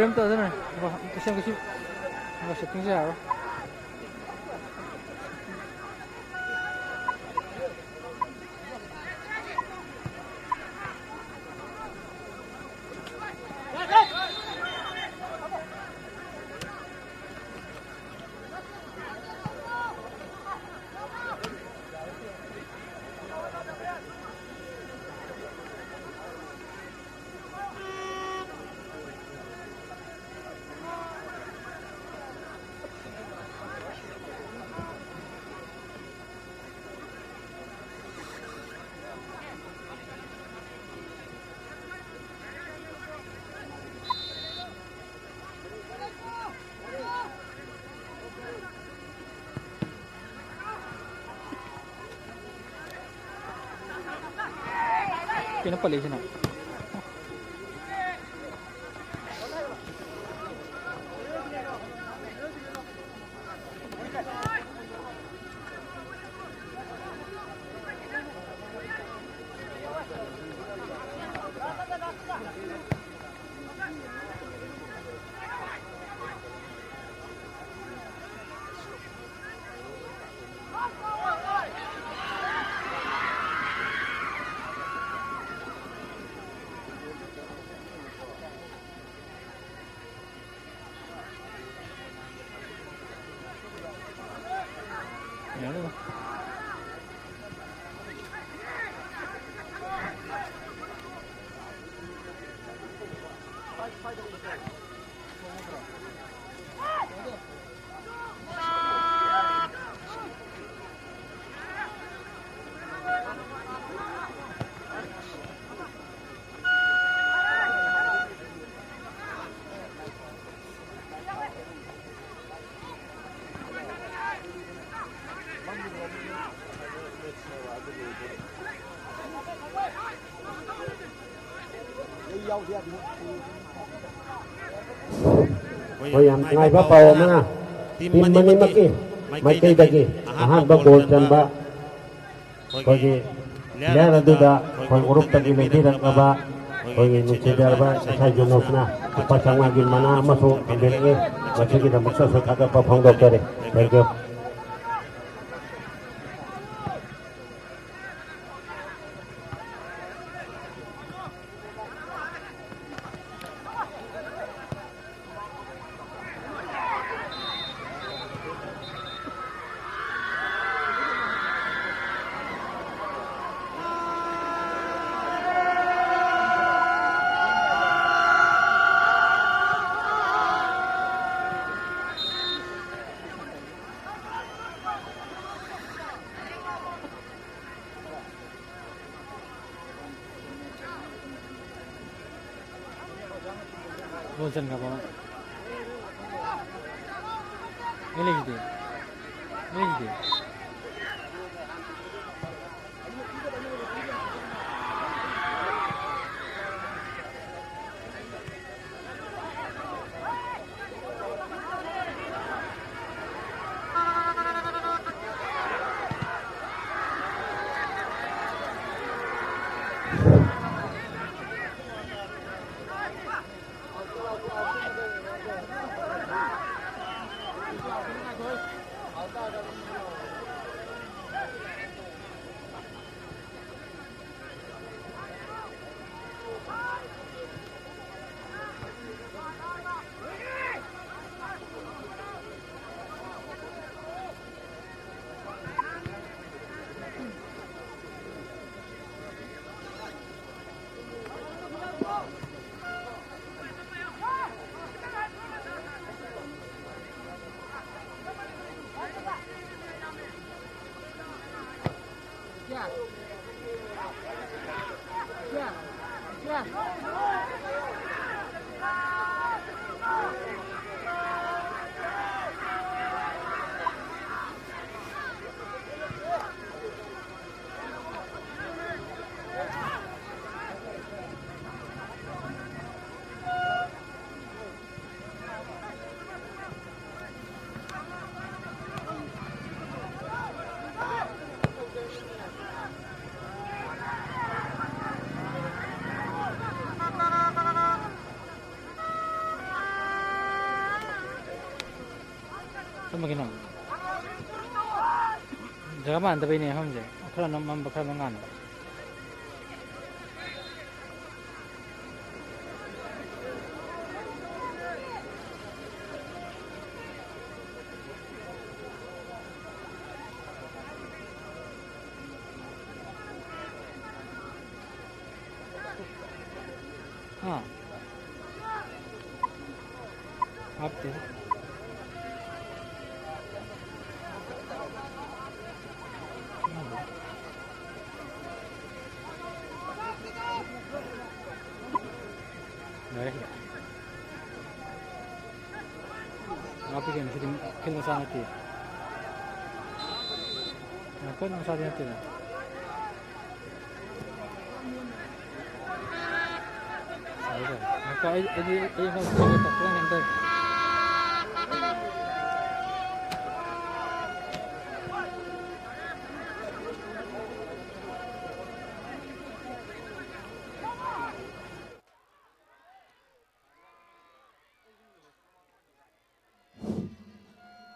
[SPEAKER 9] Rem tờ thế này, tôi xem cái setting ra rồi. Pinapali siya na.
[SPEAKER 10] พยายามไงพระเป่ามาทีมมันนี่เมื่อกี้ไม่ใช่ตะกี้อาหารบะโกนจันบะพอดีแล้วเราดูดาพออุรุปตะกี้เลยที่รักบะพอดีนุชเดาบะใช้จุนกนะpasang lagi mana masuk ambil ini macam kita maksud sekarang papang dokter thank you
[SPEAKER 9] bosan ka pa ini gitu Makin lang. Jaga man tapi ni hamje. Akala nam bakal mangan. हाँ आप दे आप ही कहने से खेलने से आती है कौन ना साथ आती है Kau ini nak cakap apa nanti?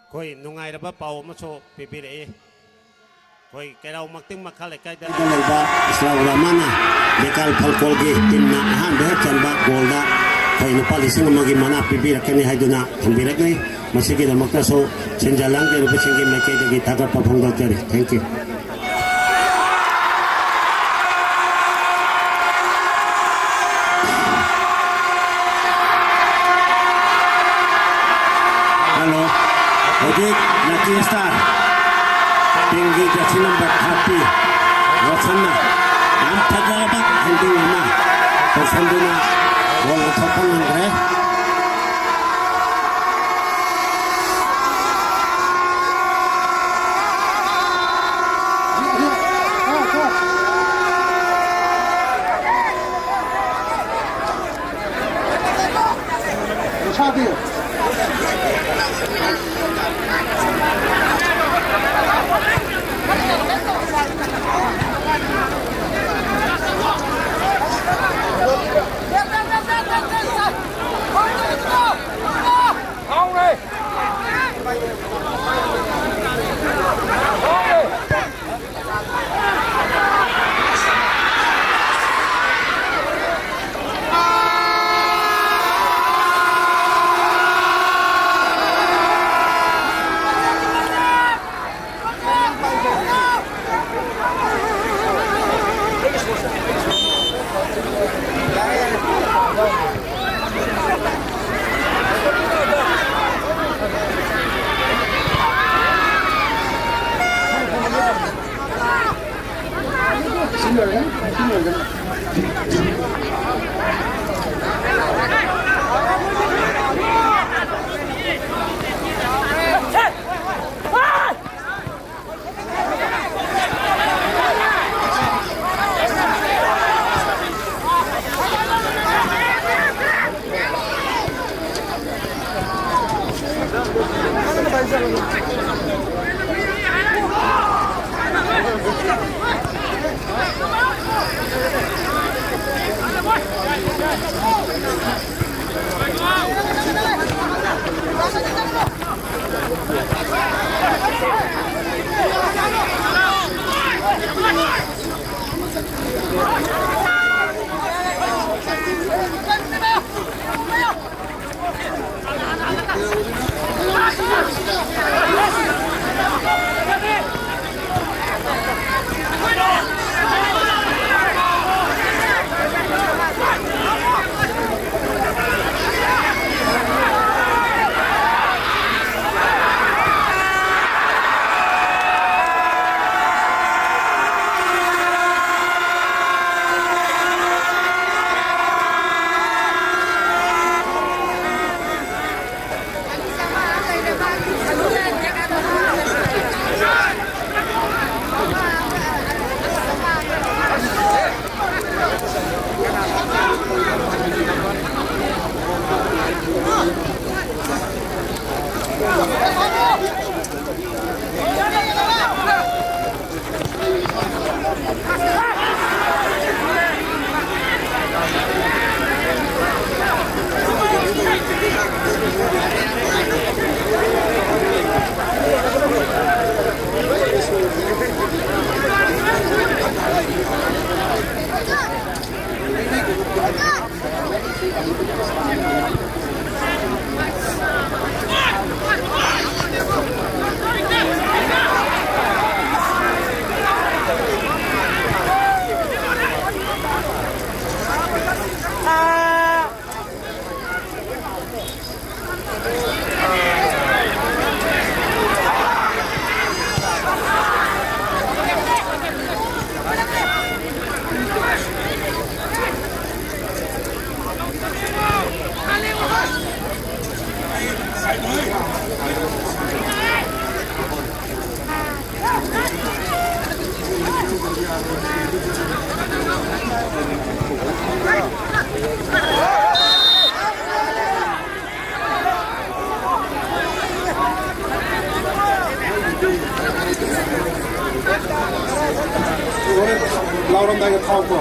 [SPEAKER 8] Koi nungai dapat pau masuk PPDE. Koi kerau makting makal kai dan leba Islam mana dekal falkolge timna ahan dah canba golda koi nupa lising magi mana PPDE kini haiduna hambirak ni masih kita makta so senjalang ke rupa singgi mereka jadi takat papang dokter. Thank you. Halo, Ojek Lucky Star. Tinggi kasi number 30 Rosanna ang tagalabak hindi naman pasando na walang tapang ng kaya
[SPEAKER 11] lauramdagi tavko.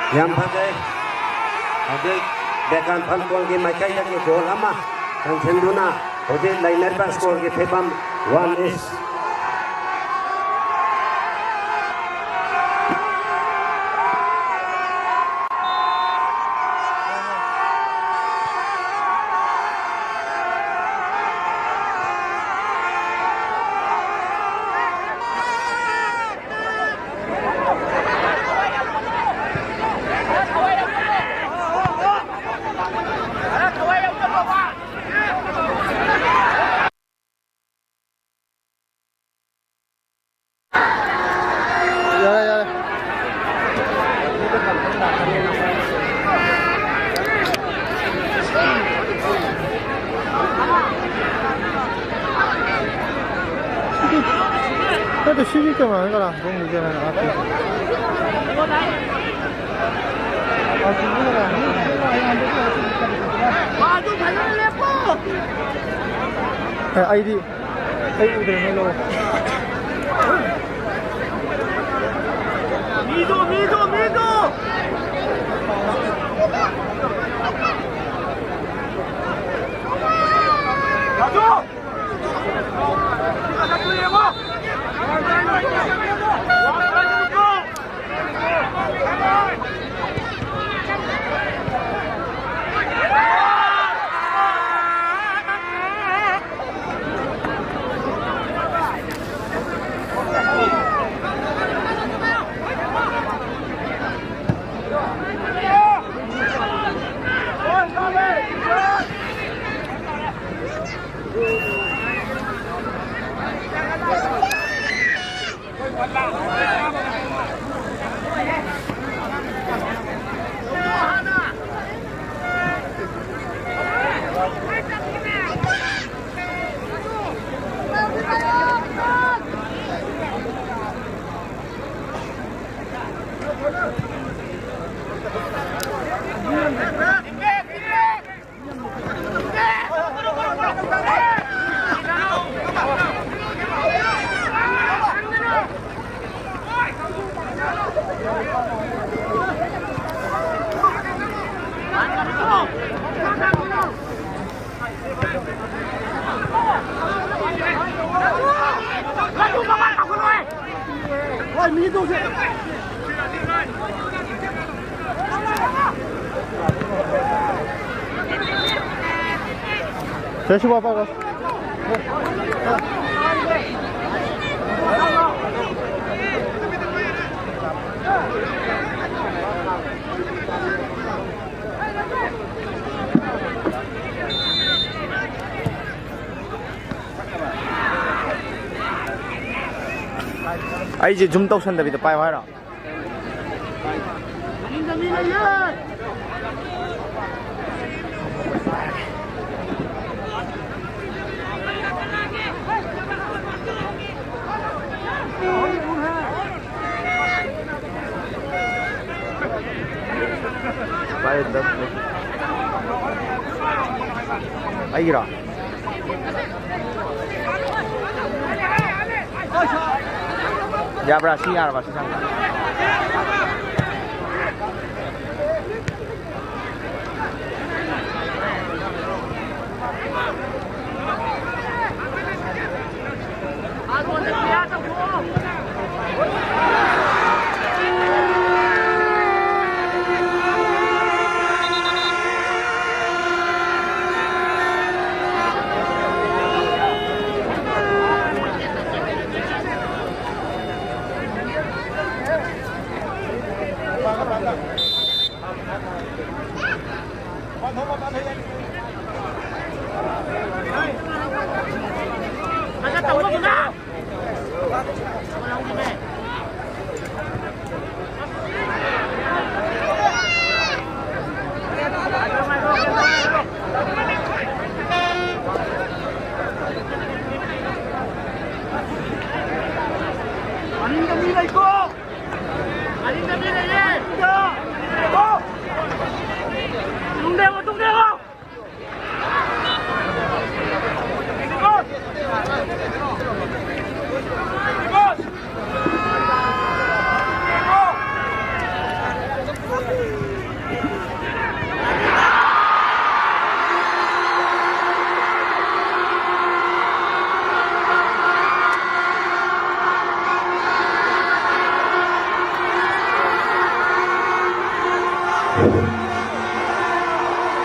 [SPEAKER 10] Yang pakai adik dekan pantuan ke macam yang ke gol ama dan senduna adik liner pas skor ke pepam 1-is.
[SPEAKER 9] 그래도 시기점은 아니거나 너무 이제는 앞에 아이디 아이디들 멜로 미도 가져 제시고 빨리
[SPEAKER 11] ai gì chúng tóc sân David bay hóa rồi bay được bay gì rồi ya Brasil ya Brasil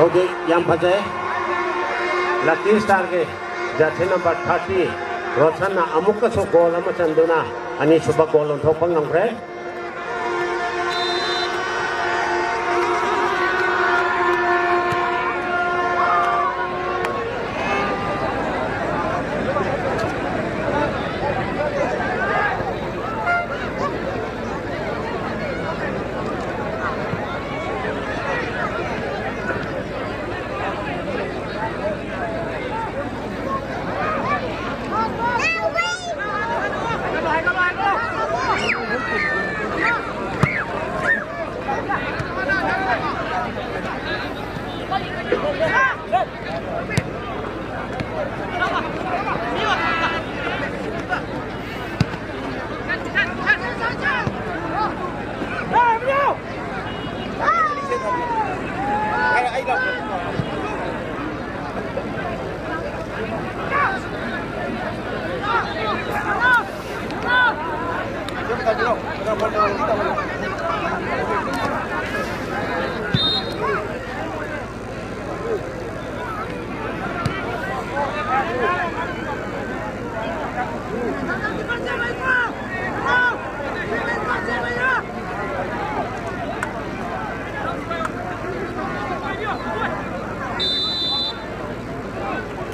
[SPEAKER 10] Okay, yang pakai Lucky Star ke jersey number 30 Rosana amuk ke so gol ama chanduna ani subah gol untuk pengang pre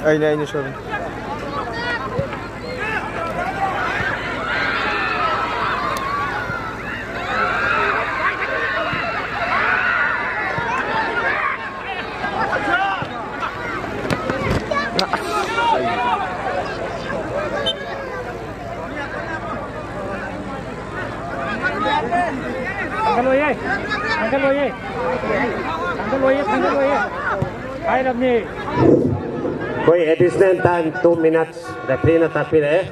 [SPEAKER 11] Aynı sorun.
[SPEAKER 9] Thằng lôi ấy. Thằng lôi ấy. Thằng lôi ấy. Thằng lôi ấy. Ai làm gì?
[SPEAKER 10] Koi additional time 2 minutes. Referee na tapir eh.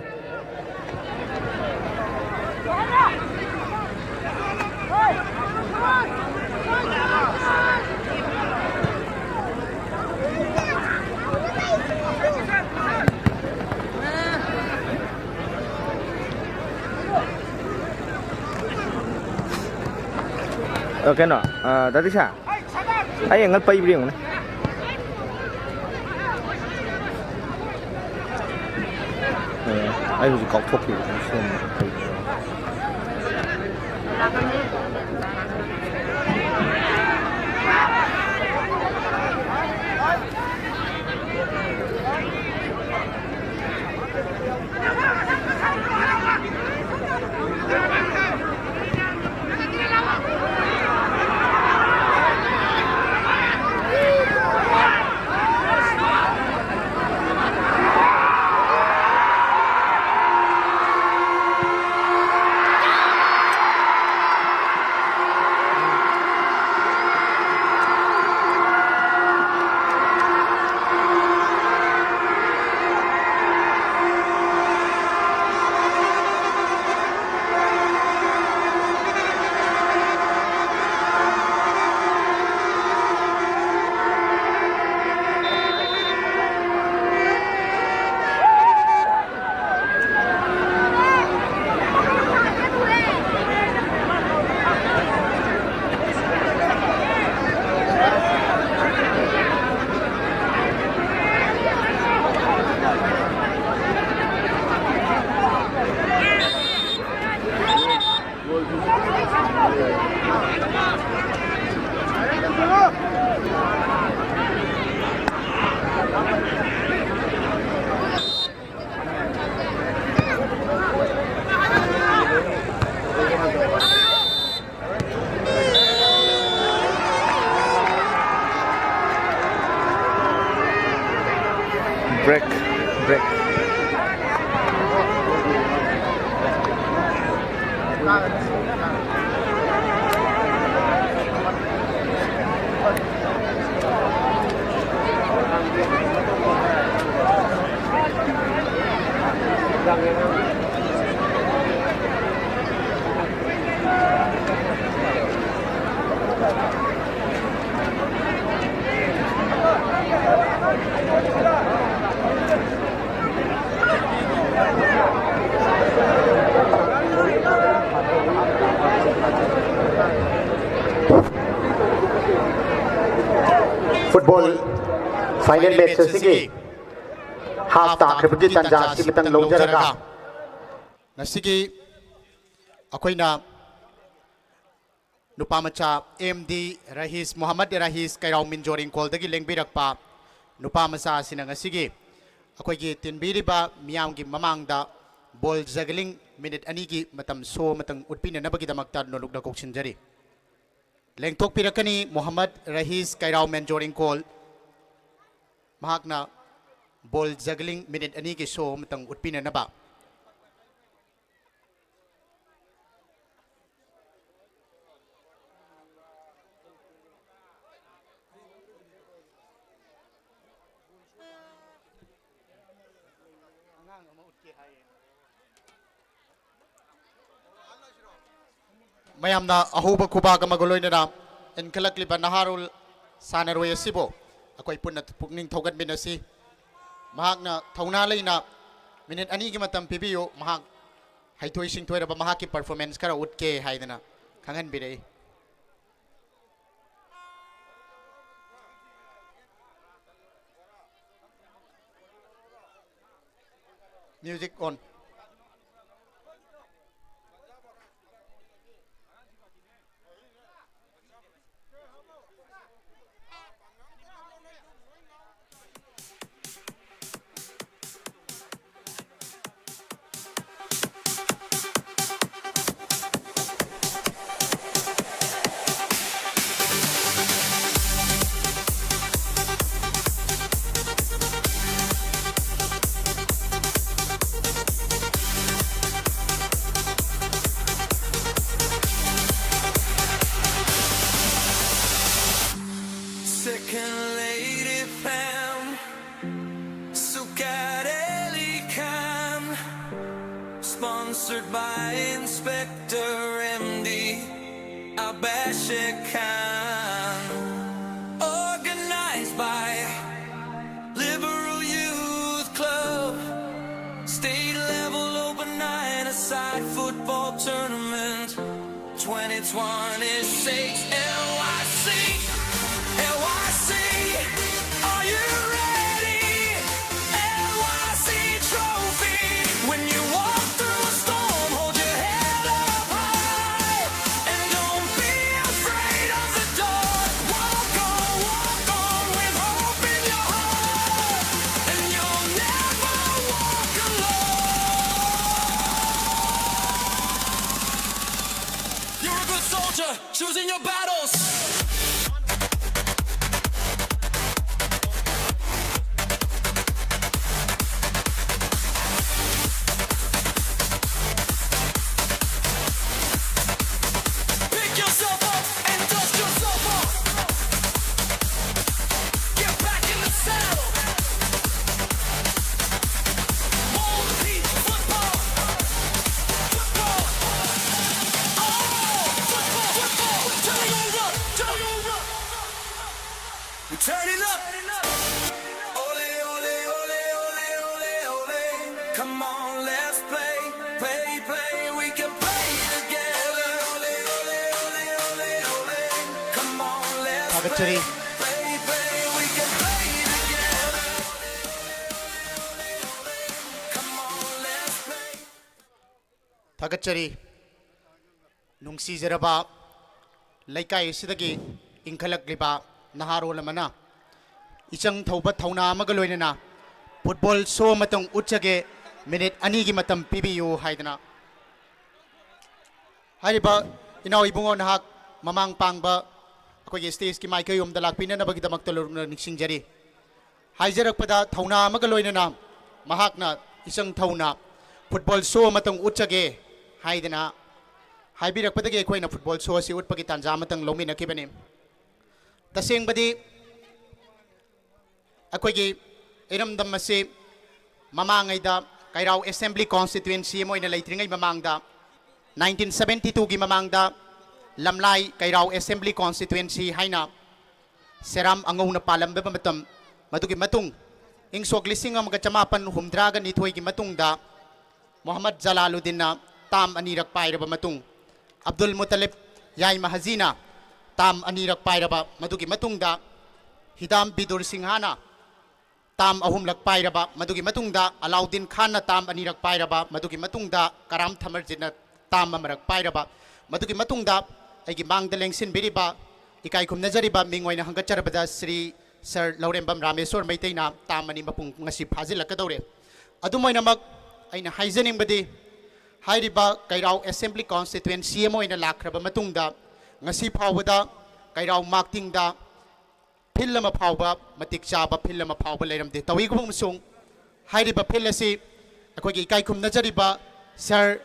[SPEAKER 11] Cái nọ, đó đi xa. Ấy anh ngắt bay riêng này. Ấy rồi cọc thuốc thì cũng xem. Break.
[SPEAKER 2] Football final match sige half ta khibgi tanja si mitang longjaraga nasigi akoina nupamacha MD Rahis Muhammad Rahis kairaw minjoring call dagi lengbirakpa nupamacha sinanga sige akoigi tinbiriba miyamgi mamangda ball juggling minute anigi matam so matang utpina nabagi damakta nolugna koksinjari lengtok pirakani Muhammad Rahis kairaw menjoring call mahakna ball juggling minute ani ki show matang utpina na ba mayamna ahuba kubaga maguloy na enkalakliba naharul sanarway sibo akoy punna pugning thogat binasi mahakna thauna leina minute ani gi matam pibiyo mahak haithoi sing thoira ba mahaki performance kara utke haidana khangan birei music on
[SPEAKER 4] by Inspector MD Abashir Khan. Organized by Liberal Youth Club. State level open 9-a-side football tournament. 2026 LYC. LYC. Are you ready? LYC trophy. When you walk through a storm, hold your head up high. And don't be afraid of the dark. Walk on with hope in your heart. And you'll never walk alone. You're a good soldier, choosing your battles. Pick yourself up and dust yourself off. Get back in the saddle. Ball, beat, football. Football. Oh, football. Turning over. We're turning up. Ole, ole, ole, ole, ole, ole. Come on, let's play. Play. We can play together. Ole, ole, ole, ole, ole. Come on, let's
[SPEAKER 2] Tagachari.
[SPEAKER 4] play. We can play together. Come on, let's play.
[SPEAKER 2] Tagachari. Nungsi Zaraba. Laikai Sidagi. Inkalak Liba. Naharo Lamana. Ichang Tauba Tauna Magaloina. Football so matang Uchage. Minute Anigi Matam PBU Haidana. Hariba. Inaw ibungon hak. Mamang Pangba. Ako stage ki Michael the Lakpina na bagita magtulog na Nixingjari. Haijarak pada Tauna Magaloina na. Mahak na isang Tauna. Football so matang Uchage. Haidana. Haibirak padagi ko na football so si Utpakitan Zamatang Lomi na Kibanim. Tasing badi ako'y iramdam masi mamangay da kairaw assembly constituency mo inalaitring ay mamangda 1972 gi mamangda lamlay kairaw assembly constituency hayna seram angong na palam ba matam matugi matung ing soglising ang mga chamapan humdragan itoy gi matung da Muhammad Jalaluddin na tam anirak paira ba matung Abdul Muttalib yay mahazina tam anirak paira ba matugi matung da Hidam Bidur Singhana tam ahumlak paira ba madugi matungda Alauddin Khan na tam anirak paira ba madugi matungda Karam Thamarjit na tam amarak paira ba madugi matungda ay gimangdaleng sinbiri ba ikay kumnajari ba mingoy na hanggat charabada Sri Sir Laurembam Rameswar Maitay na tam ani mapung ngasip hazil kadawre adumoy na mag ay na haizaning badi hayri ba kairaw assembly constituency mo ina lakraba matungda ngasip hawada kairaw maktingda Pillama Pauba, Matik Jaba, Pillama Pauba Lam de Tawigum Sung, Haidiba Pillasi, Akogi Kaikum Najariba, Sir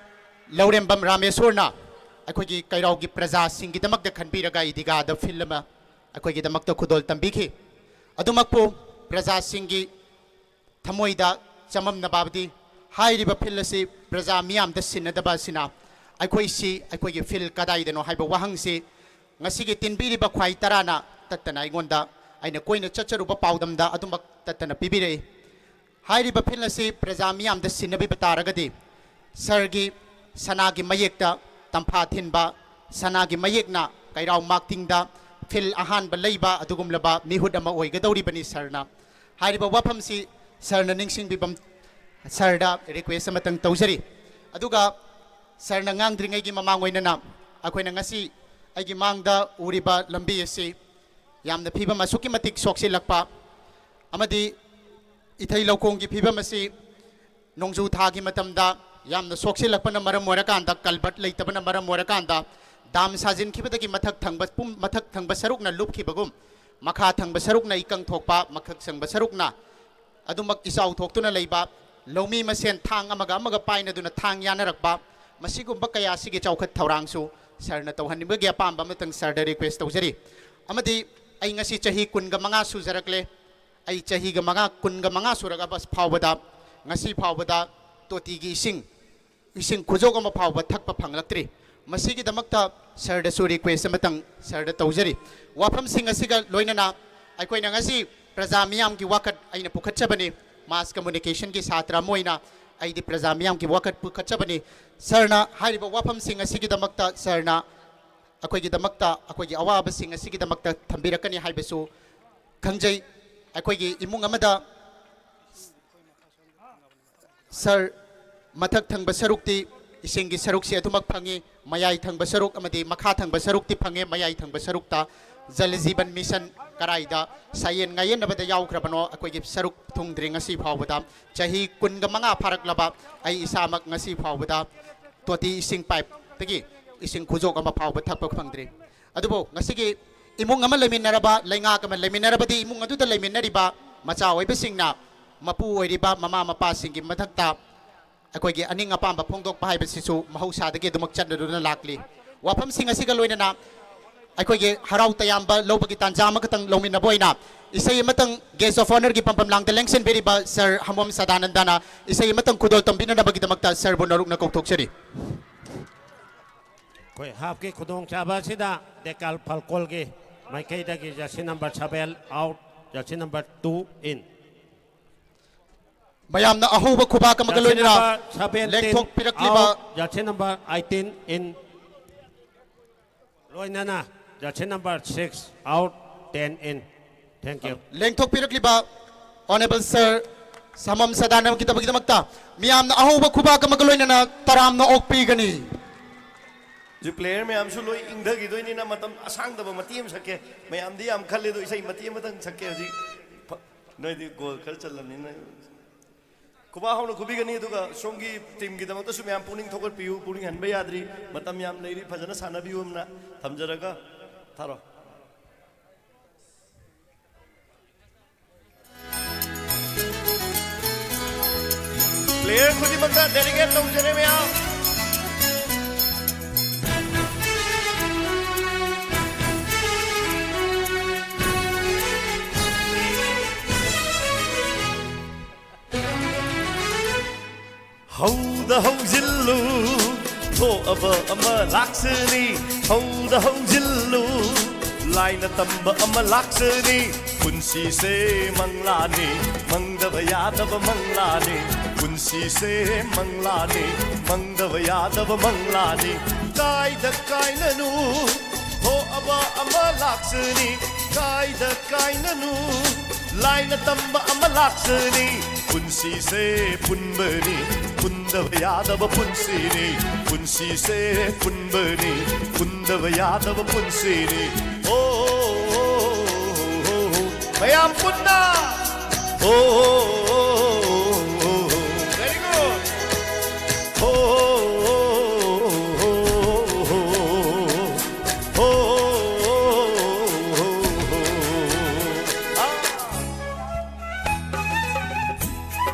[SPEAKER 2] Laurembam Ramesurna, Akogi Kairaugi Praza, Singidamak the Kanbiraga, Diga, the Filama, Akogi the Makta Kudol Tambiki, Adumakpo, Praza Singi, Tamoida, Samam Nababdi, Haidiba Pillasi, Praza Miam, the Sinadabasina, Akoisi, Akogi Phil Kadai, the no Haiba Wahangsi, Nasigi Tinbiriba Kwai Tarana, Tatana Gonda. Ay na koy na chacharuba paudam da adumak tatana pibire hayri ba philasi prajamiam da sinabi bataragadi sargi sanagi mayekta tampha thinba sanagi mayekna kairaw makting da phil ahan ba leiba adugum laba mihud ama oi gadawri bani sarna hayri ba wafam si sarna ningsing bibam sarda request amatang tawjari aduga sarna ngangdringai gi mamangoy na akoy na ngasi ay gi mangda uriba lambi si Yamna Piba Masuki Matik Soxi Lakpa Amadi Itai Lokongi Piba Masi Nongzu Tagi Matamda Yamna Soxi Lakpana Maramorakanda Kalbat Laitabana Maramorakanda Dam Sajin Kibaki Matak Tangbas Pum Matak Tangbasarukna Lup Kibagum Maka Tangbasarukna Ikang Tokpa Makak Sang Basarukna Adumak Isau Toktuna Laiba Lomi Masen Tang Amaga Amaga Paina Duna Tang Yanarakba Masigum Bakaya Sigi Chaukat Taurangsu Sarna Tauhanimagi Pamba Matang Sarda request Taujari Amadi ay nga si chahi kun ga mga suzarakle ay chahi ga mga kun ga mga suraga bas phawbada nga si phawbada toti gi sing इसिंग खुजोग अमा फावबा थकपा फंगलक्त्रि मसिगिदमक्ता सरदसु request अमतंग सरद तौजरी वाफम सिंग असिगा लोइनना अखोइना ngasi प्रजा मियाम की वाकट अइना पुखच्चबनी mass communication की छात्र Moina अइदि प्रजा मियाम की वाकट पुखच्चबनी सरना हारिबा वाफम सिंग असिगिदमक्ता सरना अखोइगिदमक्ता अखोइगी अवाब सिंग असिगिदमक्ता थंबिरकनी हाइबसु खंजै अखोइगी इमुंग अमदा sir मथक थंग सरुक्ति इसिंगी सरुक से अदुमक फंगे मयाई थंग सरुक अमदी मखा थंग सरुक्ति फंगे मयाई थंग सरुक्ता जल जीवन मिशन कराइदा सायन गायन नबदा याउख्रबनो अखोइगी सरुक थुंगद्रि ngasi फावबदा चाही कुनगा मंगा फारकलबा आई इसामक ngasi फावबदा तोती इसिंग पाइप तगी इसिंग खुजोक अमा फावबा थकप फंगद्रि अदुबो ngasi gi इमुंग अमा लेमिनरबा लैंगा कम लेमिनरबदी इमुंग अदुदा लेमिनरिबा मचा ओइबसिंगना मपु ओइरिबा ममा मपा सिंगी मथक्ता अखोइगी अनिंग अपाम फोंदोक पाइबसिसु महौसादगी दुमक चन्नदुना लाक्ली वाफम सिंग असिगा लोइनना अखोइगी हराउ तयाम्बा लोबगी तांजाम खतंग लोमिनबोइना इसै मतंग गेस्ट ऑफ ऑनर की पंपम लांग लेंगसन बेरिबा सर हमम सदानंदना इसै मतंग खुदोल तंबिननबगी दमक्ता सर बुनरुकना कौथोक्सरी
[SPEAKER 8] कोई हाफ के खुदोंग चाबा सिदा देकाल फलकोल के माइकैदगी jersey number 7 out jersey number 2 in
[SPEAKER 2] मयामना अहोबा खुबा कमग लोइनना लेंथोक पिरक्लिबा
[SPEAKER 8] जर्सी नंबर 18 इन लोइनना jersey number 6 out 10 in thank you
[SPEAKER 2] लेंथोक पिरक्लिबा ऑनरेबल सर समम सदानम की तबगी दमक्ता मियामना अहोबा खुबा कमग लोइनना तरामना ओकपीगनी
[SPEAKER 1] जो प्लेयर में हमसु लोई इंगदगी दोइनी ना मतम असांग दब मतियम सके मैं आमदी आम खल्ले दो इसै मतियम मतंग सके हजी नोय दी गोल खल चलनी ना कुबा होनो कुबिगनी दुगा सोंगी टीम की दमक तो सुम याम पुनिंग थोकर पियु पुनिंग हनबे याद्री मतम याम लेरी फजना सानबियु हमना थमजरगा थारो प्लेयर खुदी मक्ता डेलीगेट तौजरे में आओ Hold the hozillu, to aba ama laksani. Hold the hozillu, line tamba ama laksani. Kunsi se manglani, mangdavayadava manglani. Kunsi se manglani, mangdavayadava manglani. Kaida kainanu, to aba ama laksani. Kaida kainanu, line tamba ama laksani. Punsi se punbani, Pundava Yadava Punsini, Punsi se punbani, Pundava Yadava Punsini. Oh, Mayam Punda! Oh, very good.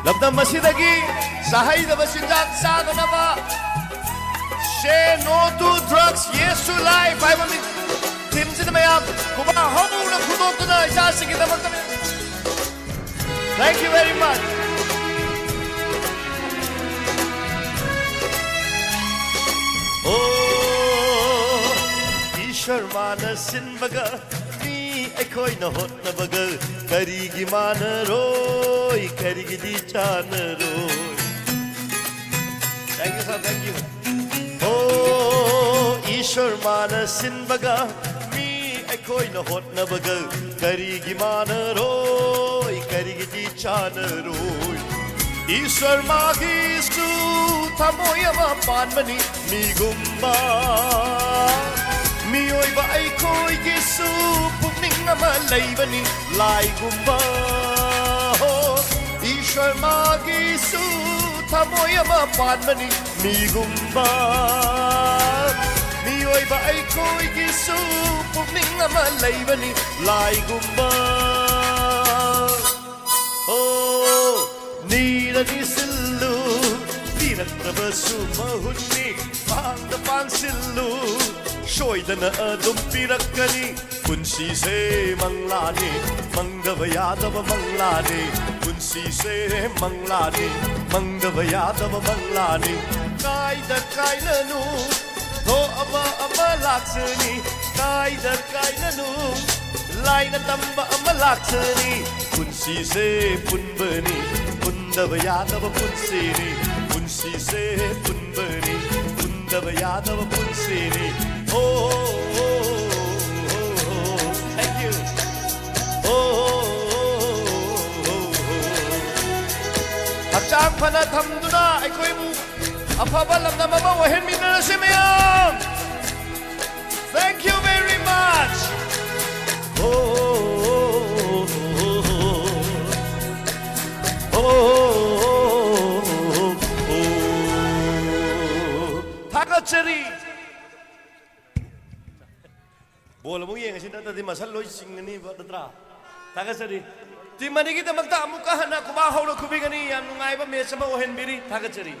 [SPEAKER 1] Labda masidagi sahayda basinjak saganaba. Say no to drugs, yes to life. I will Timsin mayam kuba hamuna khudokuna isasi ki damak. Thank you very much. Oh, Ishwar mana sinbaga ni ekoi na hot na baga karigi mana roi karigi di chana roi. Thank you sir, thank you. Oh, Ishwar mana sinbaga ni ekoi na hot na baga karigi mana roi karigi di chana roi. Ishwar magistu tamoyama panmani mi gumba mi oiba ai koi gisu pukning nama laibani lai gumba Ishwar magistu tamoyama panmani mi gumba mi oiba ai koi gisu pukning nama laibani lai gumba oh Nira ni sillu, Nira trabasu mahunni, Pangda pansillu, Shoydana adum pirakani, Kunsi se manglani, Mangdavayadava manglani, Kunsi se manglani, Mangdavayadava manglani, कायदा कायननु हो अमा लाक्सनी कायदा कायननु line तंबा अमा लाक्सनी पुंसी से पुनबनी पुंदव यादव पुंसीनी पुंसी से पुनबनी पुंदव यादव पुंसीनी हो thank you हो हक्चांग फना थमदुना अखोइबु अफबा लमदम अमा वहेनमिनरसे मयाम Thank you very much. Thakachari. Bola mo yang sini tadi masal loy singani batra. Thakachari. Timani kita magta amuka hana kubahaw na kubigani yang nungai ba mesa mo ohen biri thakachari.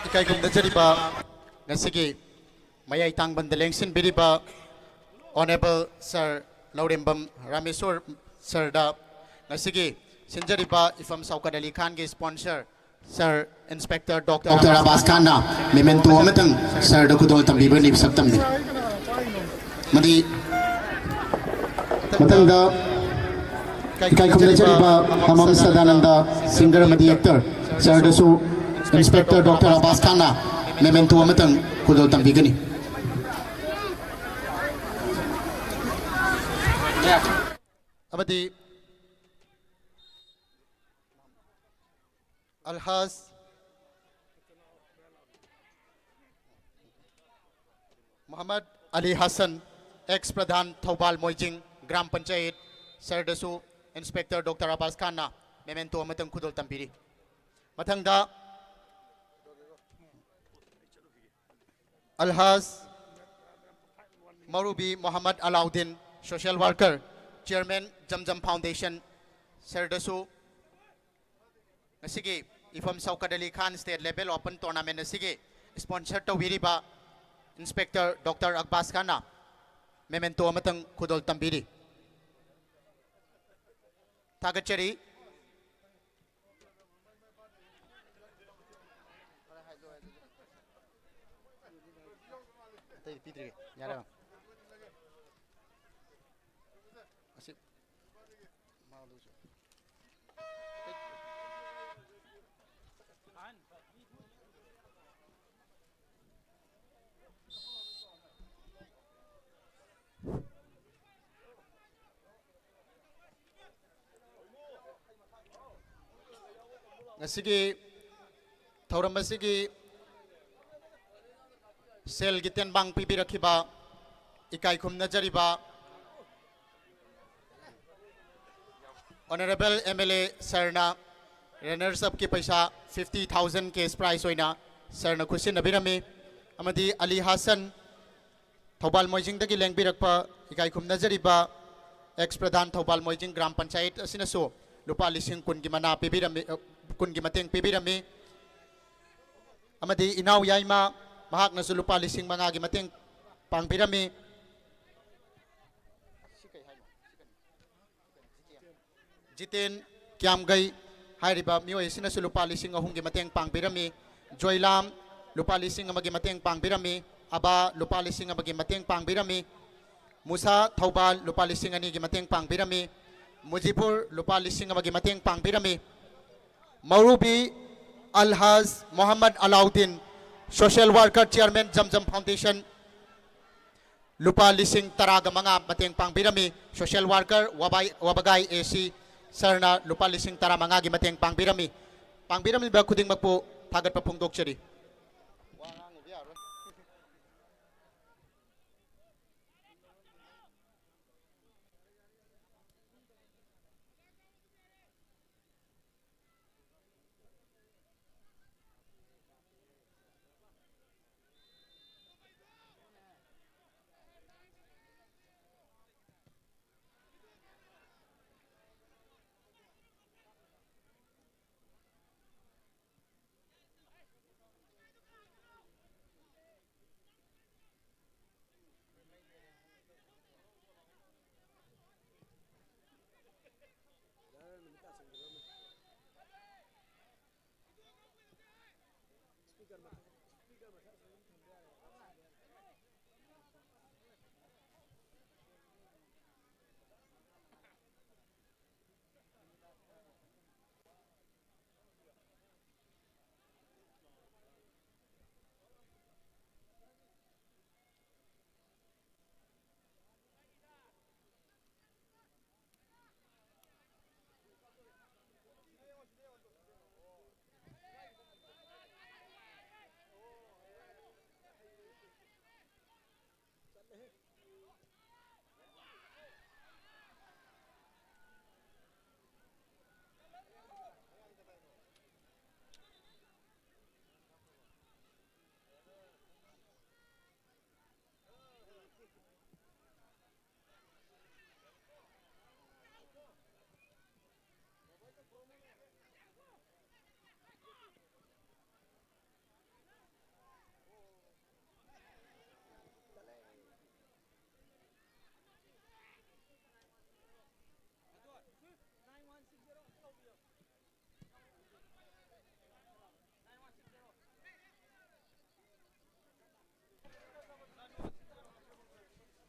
[SPEAKER 2] Ikai kum da jari ba ngasigi mayai tang ban da lengsin biri ba Honorable Sir Laurembam Rameswar Sir da ngasigi sinjari ba ifam Saukat Ali Khan ge sponsor Sir Inspector Dr. Abbas Khan na memento amatang Sir da kudol tambi ba ni sabtam ni madi matang da ikai kum da jari ba Hamam Sadananda singer madi actor Sir da su Inspector Dr. Abbas Khan na memento amatang kudol tambi gani abadi Alhaz Muhammad Ali Hassan ex Pradhan Thobal Moijing Gram Panchayat Sir Dasu Inspector Dr. Abbas Khan na memento amatang kudol tampiri mathangda Alhaz Marubi Muhammad Alauddin social worker Chairman Jamjam Foundation Sir Dasu ngasigi ifam Saukat Ali Khan State Level Open Tournament ngasigi sponsor to wiriba Inspector Dr. Abbas Khan na memento amatang kudol tambiri Tagachari ngasigi thauram asigi sel giten bang pibirakhiba ikai khumna jariba Honorable MLA Sarna runners up ki paisa 50,000 cash prize oina Sarna khusin nabirami amadi Ali Hassan Thobal Moijing dagi lengbirakpa ikai khumna jariba ex pradhan Thoubal Moijing gram panchayat असिनसु लुपा लिसिंग कुन की मना पिबिरमी कुन की मतेंग पिबिरमी अमदी इनाव याइमा महाकनसु लुपा लिसिंग मंगा की मतेंग पांगपिरमी जितेन क्यामगई हाइरिबा मियोय सिनसु लुपा लिसिंग अहुम की मतेंग पांगपिरमी जोइलाम लुपा लिसिंग अमगी मतेंग पांगपिरमी अबा लुपा लिसिंग अमगी मतेंग पांगपिरमी मुसा थौबाल लुपा लिसिंग अनि की मतेंग पांगपिरमी मुजीपुर लुपा लिसिंग अमगी मतेंग पांगपिरमी मरूबी Alhaj Mohammad Alauddin social worker chairman Zamzam foundation लुपा लिसिंग तराग मंगा मतेंग पांगपिरमी सोशल वर्कर वबगाई एसी सरना लुपा लिसिंग तरा मंगा की मतेंग पांगपिरमी पांगपिरमी बा खुदिंग मकपु थागत फोंदोकचरी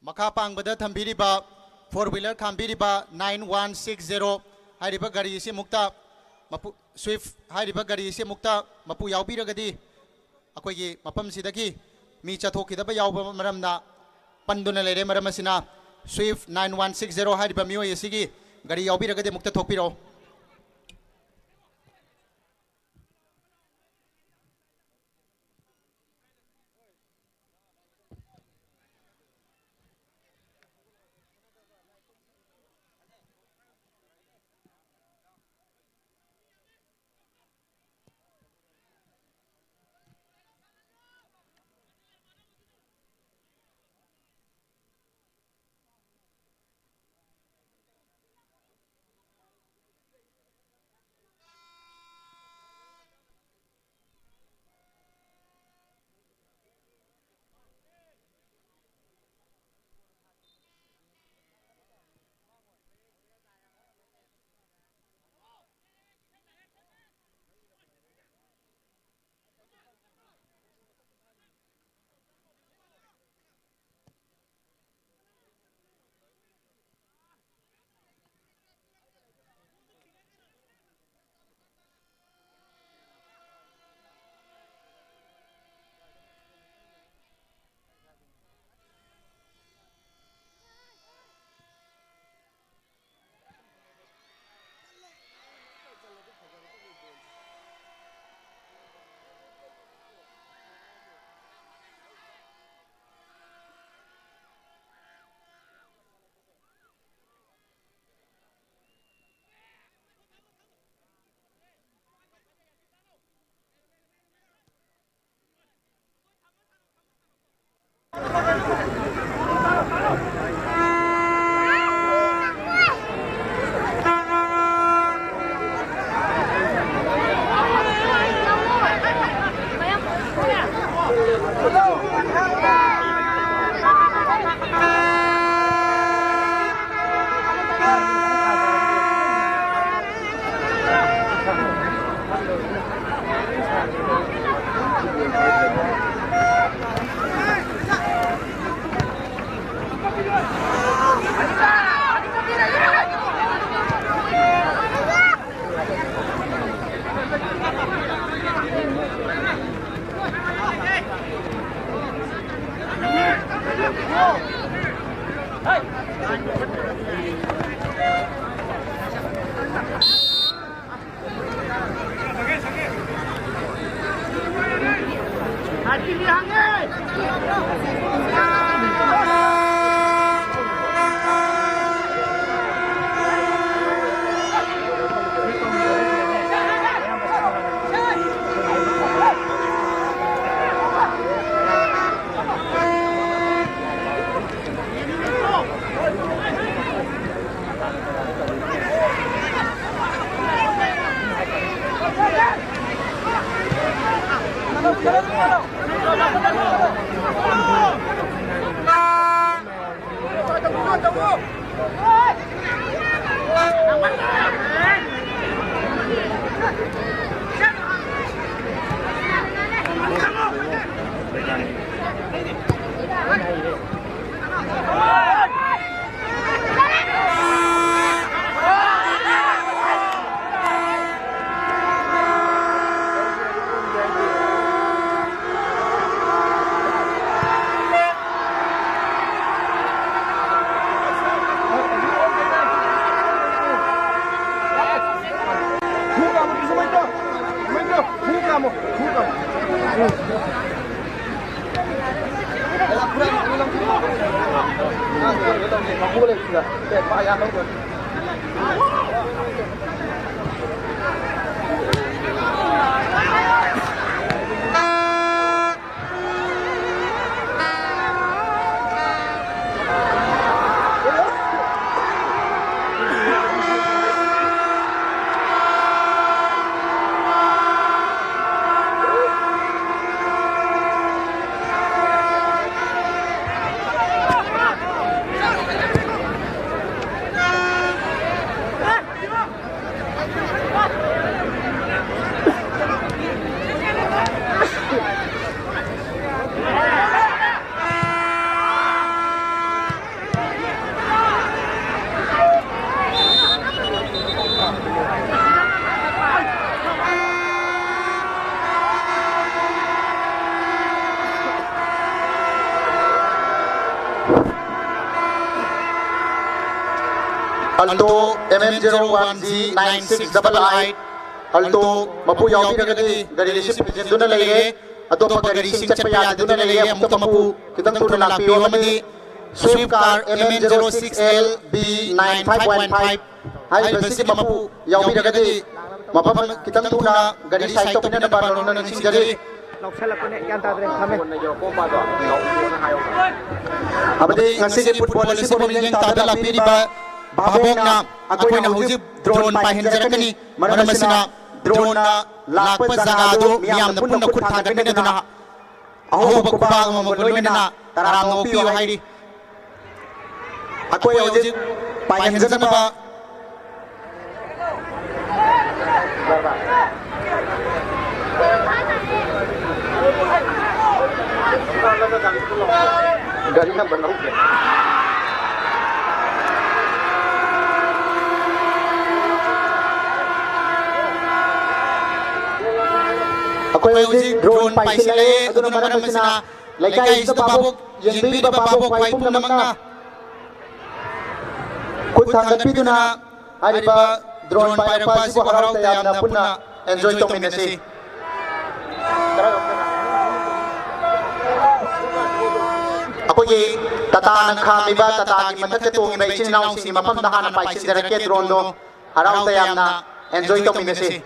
[SPEAKER 2] मखा पांगबदा थंबीरिबा 4 व्हीलर खांबीरिबा 9160 हाइरिबा गाड़ी से मुक्ता मपु स्विफ्ट हाइरिबा गाड़ी से मुक्ता मपु यावबीरगदी अखोगी मफम सिदगी मी चथोखिदबा यावबा मरमना पंदुना लेरे मरमसिना स्विफ्ट 9160 हाइरिबा मियोय सिगी गाड़ी यावबीरगदी मुक्ता थोकपिरो Alto MM01G9688 Alto mapu yawi ragadi gari receipt jinduna lege atopa gari sing chat pa yaduna lege amuk mapu kitang tuna lakpiyo amadi Swift car MM06L B9515 hai basi mapu yawi ragadi mapam kitang tuna gari site to pinana ba nona sing gari abadi ngasi ke football si boming tada lakpiri ba Babongna akoina hujib drone pa hinjarakani maramasina drone na lakpa jagado miyamna punna khut thagatne duna aho bakba magloina taram no piyo hairi akoi hujib pa hinjarana ba gari na banau ke Ako'y hujig drone paisile aduna maramasina laikai ista babok yenbi ba babok waipum namangna kut thangat piduna ariba drone pairapa sibo harau tayamna punna enjoy tominasi ako'y tata nang khamiba tata gi mathak tongi ba ichinaw sing mapam dahana paisin darake drone do harau tayamna enjoy tominasi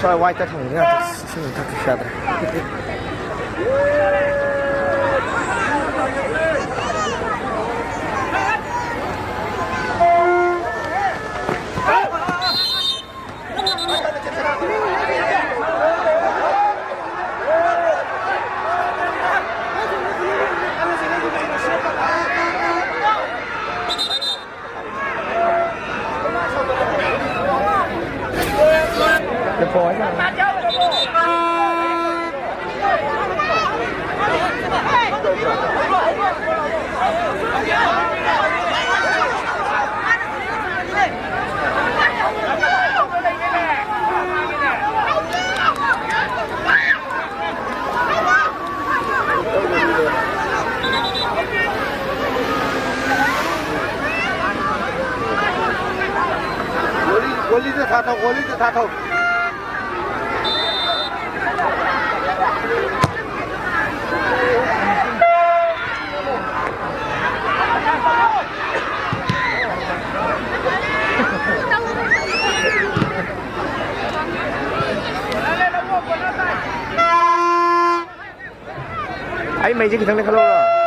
[SPEAKER 2] Soal white thằng nữa, xin thật sự
[SPEAKER 11] ท่าเท่า ấy mày chứ thằng này không lâu rồi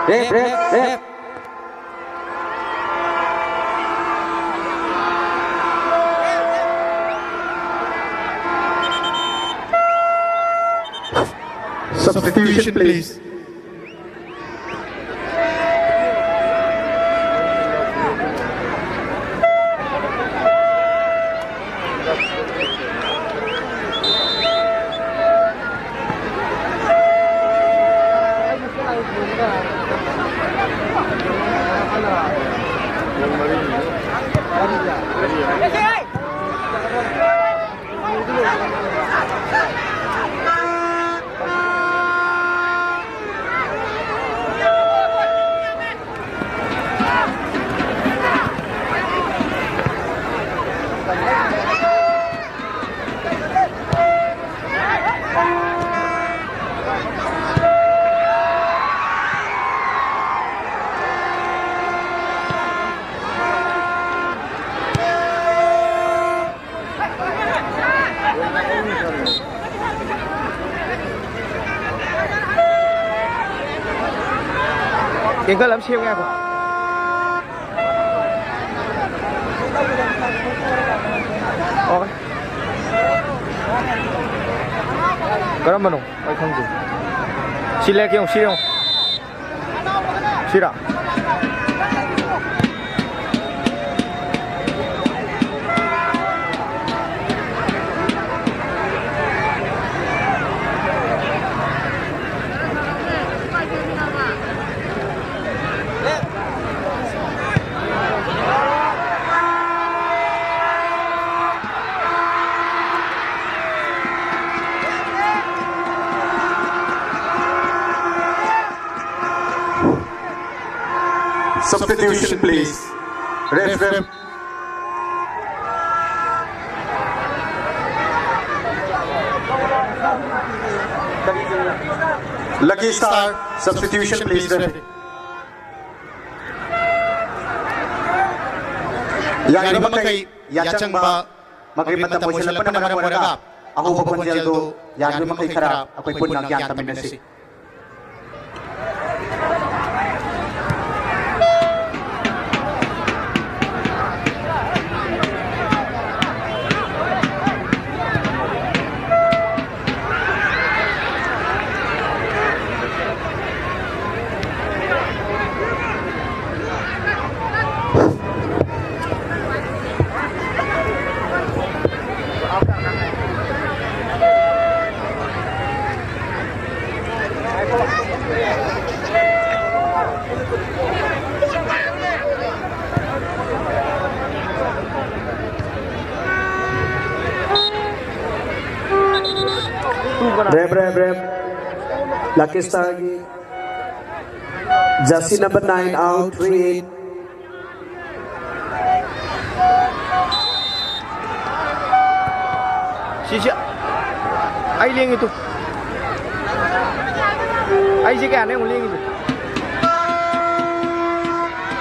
[SPEAKER 11] Rep.
[SPEAKER 2] Substitution, please.
[SPEAKER 11] Kiên có lắm siêu nghe không? Ok. Có lắm mà không? Ôi không gì. Xin lê kia không? Xin không? Xin ạ.
[SPEAKER 2] substitution please. Ref. Lucky Star, substitution please. Ref. Yang makai yachang ba magrimata mo sila pa naman wala ako ba ponjel do yang makai khara akoy pun nagyan taminasi.
[SPEAKER 10] Rep. Lucky Star की jersey number 9 out 3-8.
[SPEAKER 11] Sisi, ai lieng itu. Ai sih kan yang lieng itu.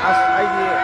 [SPEAKER 11] Ai dia.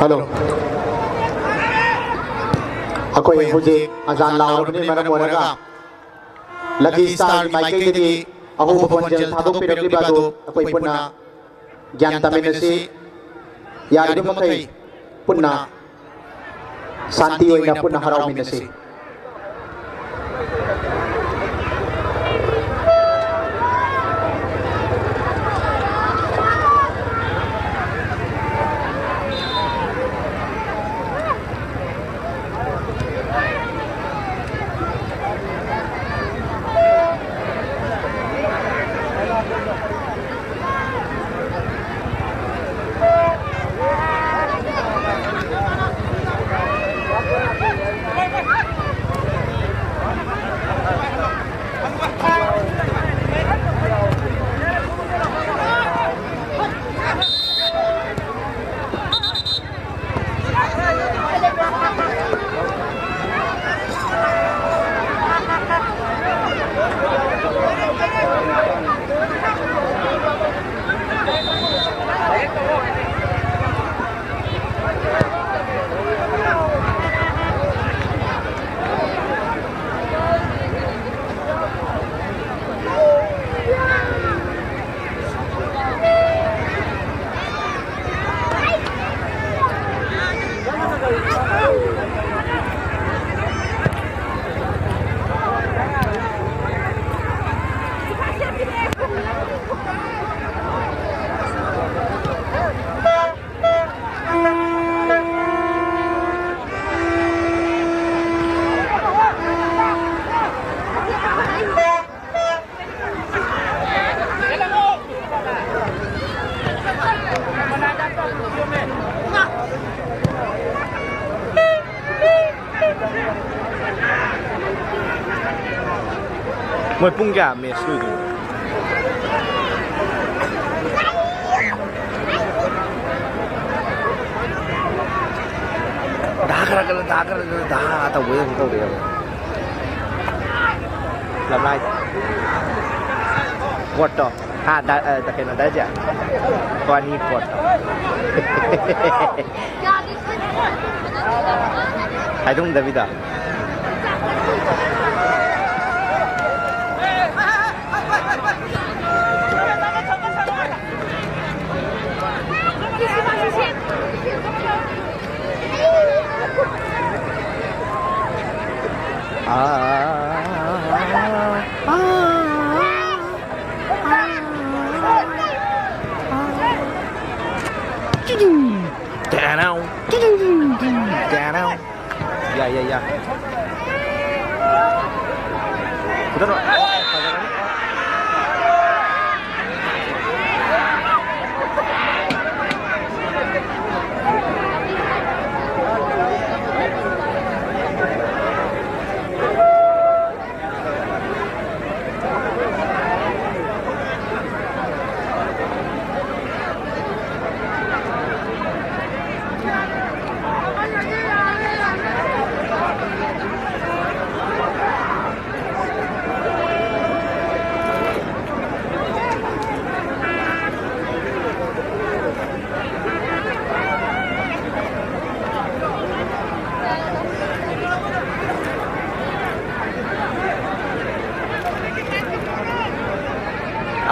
[SPEAKER 2] Hello. Ako'y hujik azan law ni maram waraga. Lucky Star Michael di ako ponjel thadok piragli bado ako'y punna gyan taminasi yari makai punna santi oy na punna haraw minasi.
[SPEAKER 11] มวยปุ้งยาเมสลุยกันด่ากันด่าแต่เว้ยมันตัวเดียวลำไรกดต่อได้แต่เป็นอะไรจ้ะตัวนี้กดไอ้ตรงเดวิดาya betul no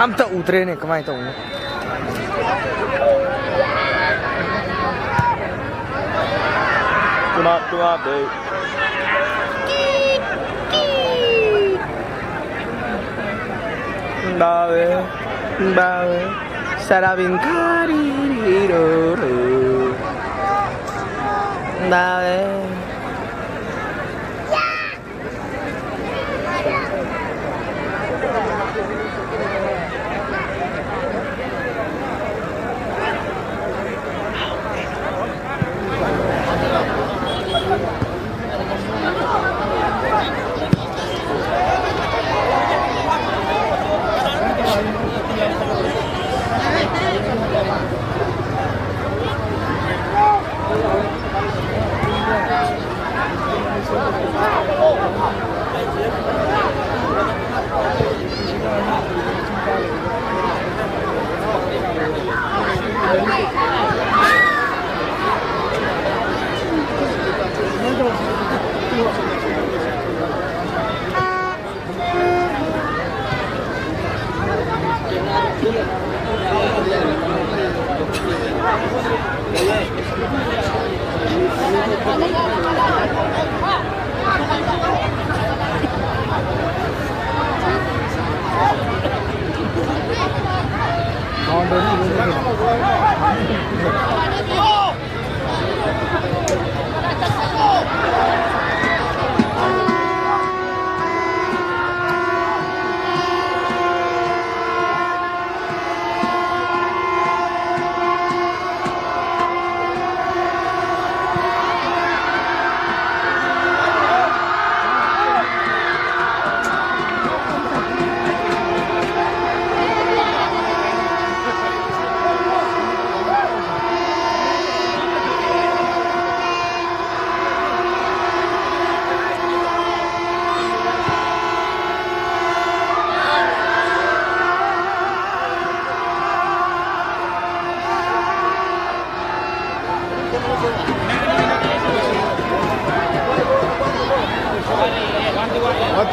[SPEAKER 11] am tak utre ne kemai tau tuna de bawe sarabin kari ro bawe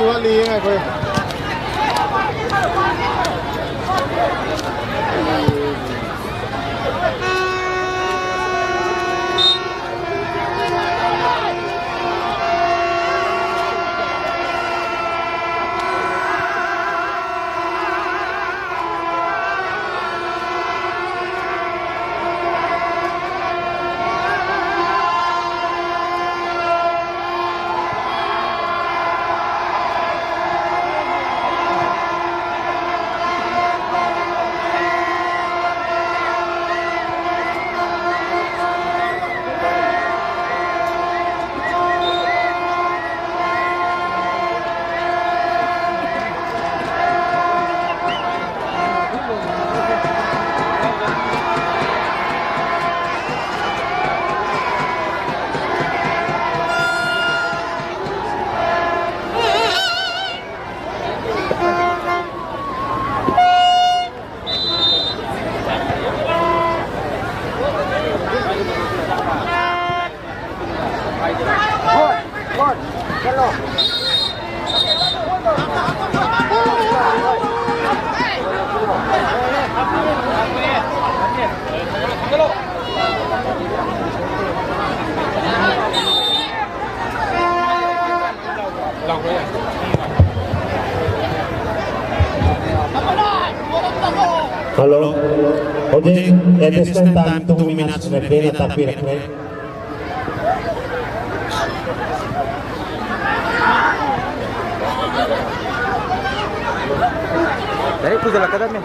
[SPEAKER 2] ตัวลีไงคุย
[SPEAKER 10] Halo. Oke, additional time 2 minutes. Referee tapi referee.
[SPEAKER 11] Dari puja lah katanya.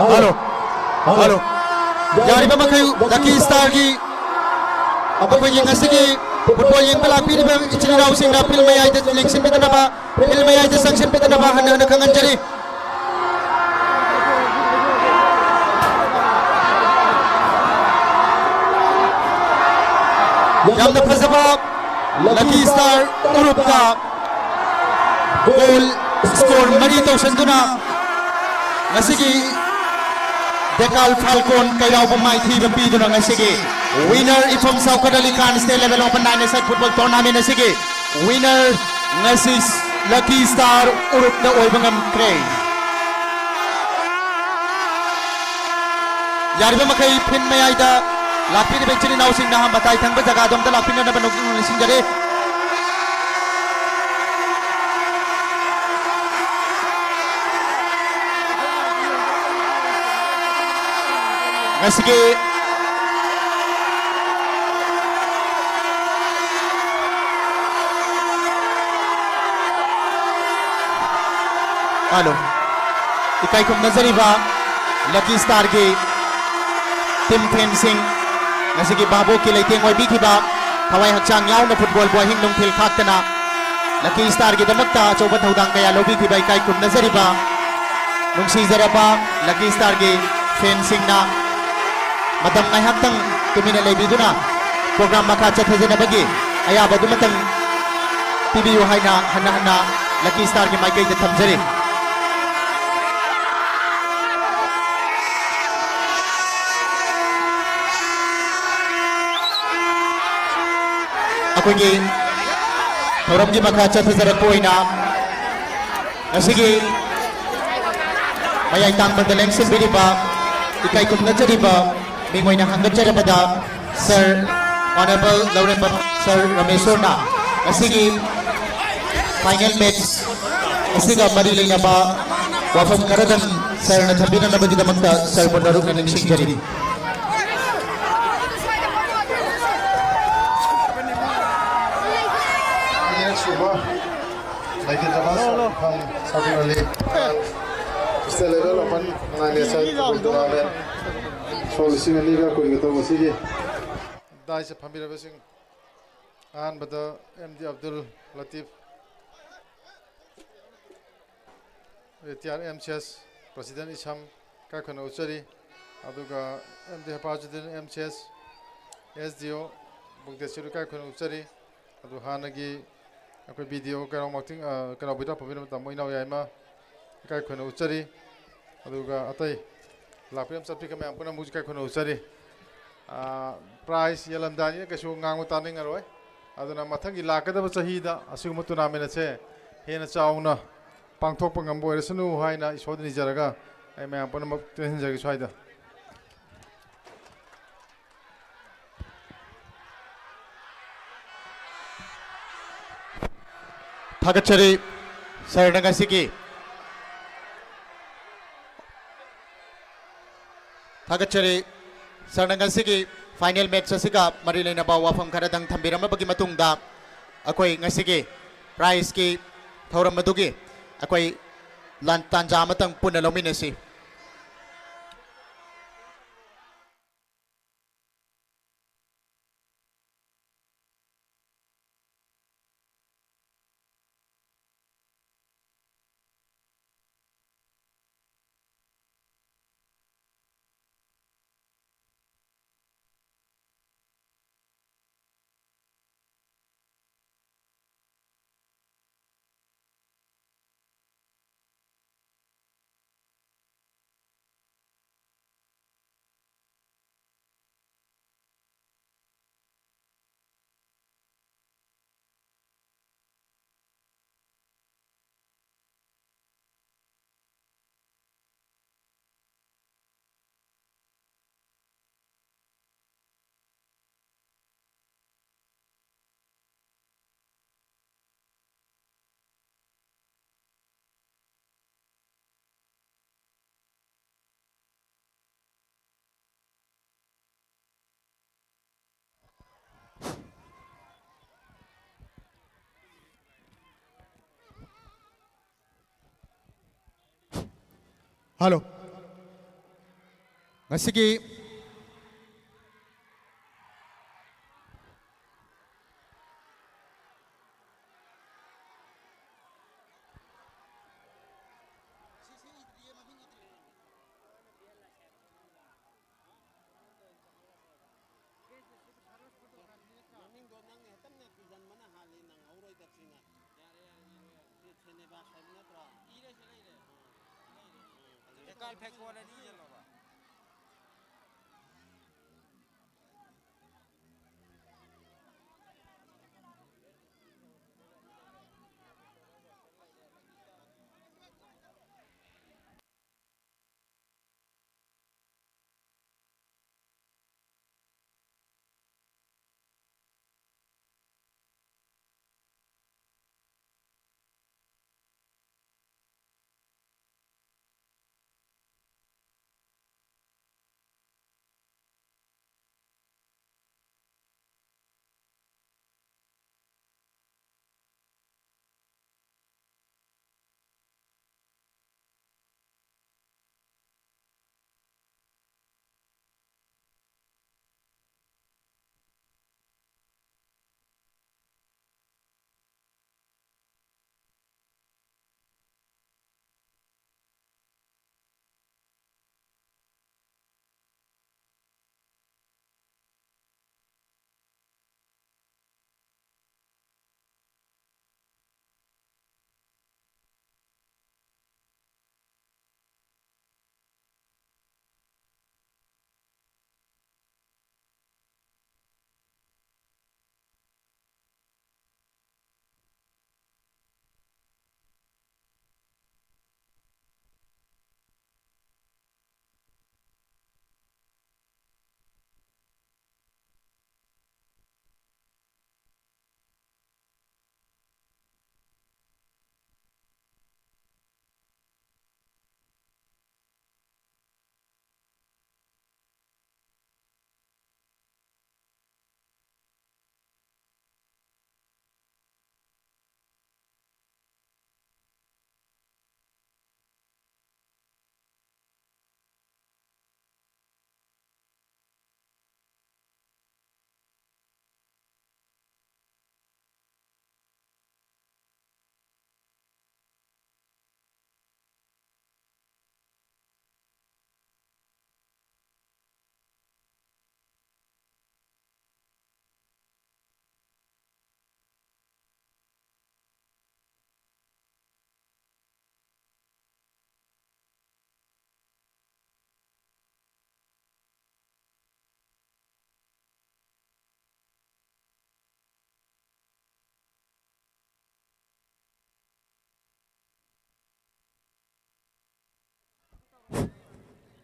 [SPEAKER 2] Halo. Halo. Yari ba makayu Lucky Star gi apa yang ngasih football yang pelapir di bawah ichini raw sing na film ay ito selection pita na ba film ay ito sanction pita na ba handa kangan jari yang na pasaba Lucky Star urup ka goal score marito sanduna ngasih Dekal Falcon kayaw pamaiti bampido na nga sige. Winner ifom Saukad Ali Khan State Level Open 9-side Football Tournament na sige. Winner nga si Lucky Star urup na oy bangam Cray. Yari ba makay pin mayay da lapin ibig na using na hambatay tang ba jagadom da lapin na banog ng lising jari. Sige. Halo. Ikay kong nazari ba Lucky Star ke team fencing na sige babo kilay tingoy biki ba kaway hakchang yaw na football buhay hingnong tilkat ka na Lucky Star ke damagta chobat hudang kaya lobi ki ba ikay kong nazari ba nung sizara ba Lucky Star ke fencing na Madam ay hatang tuminalay dito na program makachat na bagi aya ba dumatang PBU hay na hana-hana Lucky Star ke may kay tamjari ako ngi program gi makachat na po na sige may tang bandaleng sibiri ba ikay kung najari ba Bingoy na hanggang siya pada Sir Honorable Lauren Sir Ramesor na kasi final match kasi ka mariling na ba wafam karadan Sir natabi na ba kita magta Sir Bondaruk na nagsing jari
[SPEAKER 12] Lagi termas satu kali State Level Open 9-side Tournament Solusi nga liga ko ito sige. Dahil sa pamilabasing bata MD Abdul Latif TR MCS President Isham kakana uchari aduga MD Hapajuddin MCS SDO Bugdesiru kakana uchari adu hanagi ako video karo marketing karo bita pamilab tamo inaw yaima kakana uchari aduga atai Lapim sapi kami ampun musika kono usari price yalam dani kesu ngangu taning aroi ꯑꯗꯨꯅ ꯃꯊꯪꯒꯤ ꯂꯥꯛꯀꯗꯕ ꯆꯍꯤꯗ ꯑꯁꯤꯒꯨꯝꯕ tournament ꯑꯁꯦ ꯍꯦꯟꯅ ꯆꯥꯎꯅ ꯄꯥꯡꯊꯣꯛꯄ ꯉꯝꯕ ꯑꯣꯏꯔꯁꯅꯨ ꯍꯥꯏꯅ ꯏꯁꯣꯔꯗ ꯅꯤꯖꯔꯒ ꯑꯩ ꯃꯌꯥꯝ ꯄꯨꯝꯅꯃꯛ ꯇꯦꯟꯁꯤꯟꯖꯒꯦ ꯁ꯭ꯋꯥꯏꯗ
[SPEAKER 2] थागतचरी sir नगसिकी थागतचरी sir नगसिकी final match Asika मरी लेनबा वाफम खरदंग थंबिरमबगी मतुंगदा अकोई ngasiगी प्राइज की थौरम मदुगी अकोई lan tanja amatang punna lominasi Halo. Ngasigi
[SPEAKER 7] Kal phek ko na di jalo ba.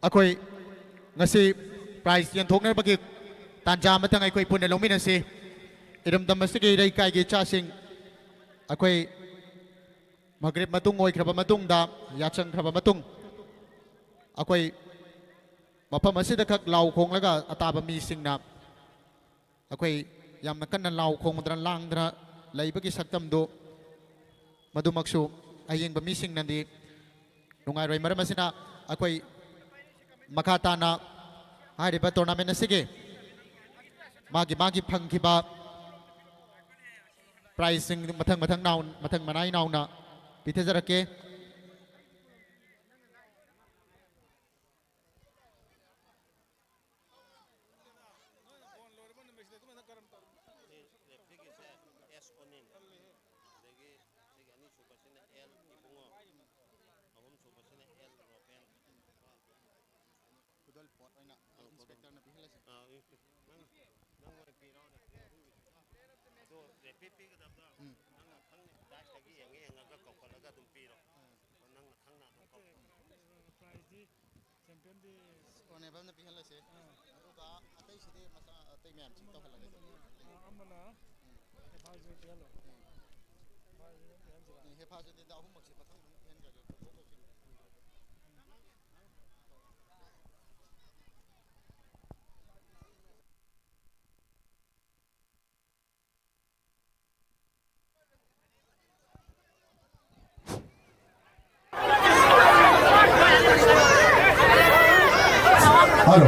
[SPEAKER 2] अखोई ngasi prize yan thok na bagi tanja matang ai koi pun na lomin si iram dam masigi dai kai gi cha sing अखोई magrib matung oi khraba matung da ya chang khraba matung अखोई mafam asida khak lau khong laga ataba mi sing na अखोई yam kan na lau khong dran lang dra lai bagi saktam do madu maksu ayeng ba mi sing nandi nungai roi maram asina अखोई makatana hari ba tournament asige magi phangkiba pricing mathang naun mathang manai nauna pithezarake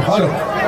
[SPEAKER 2] Hello. Hello.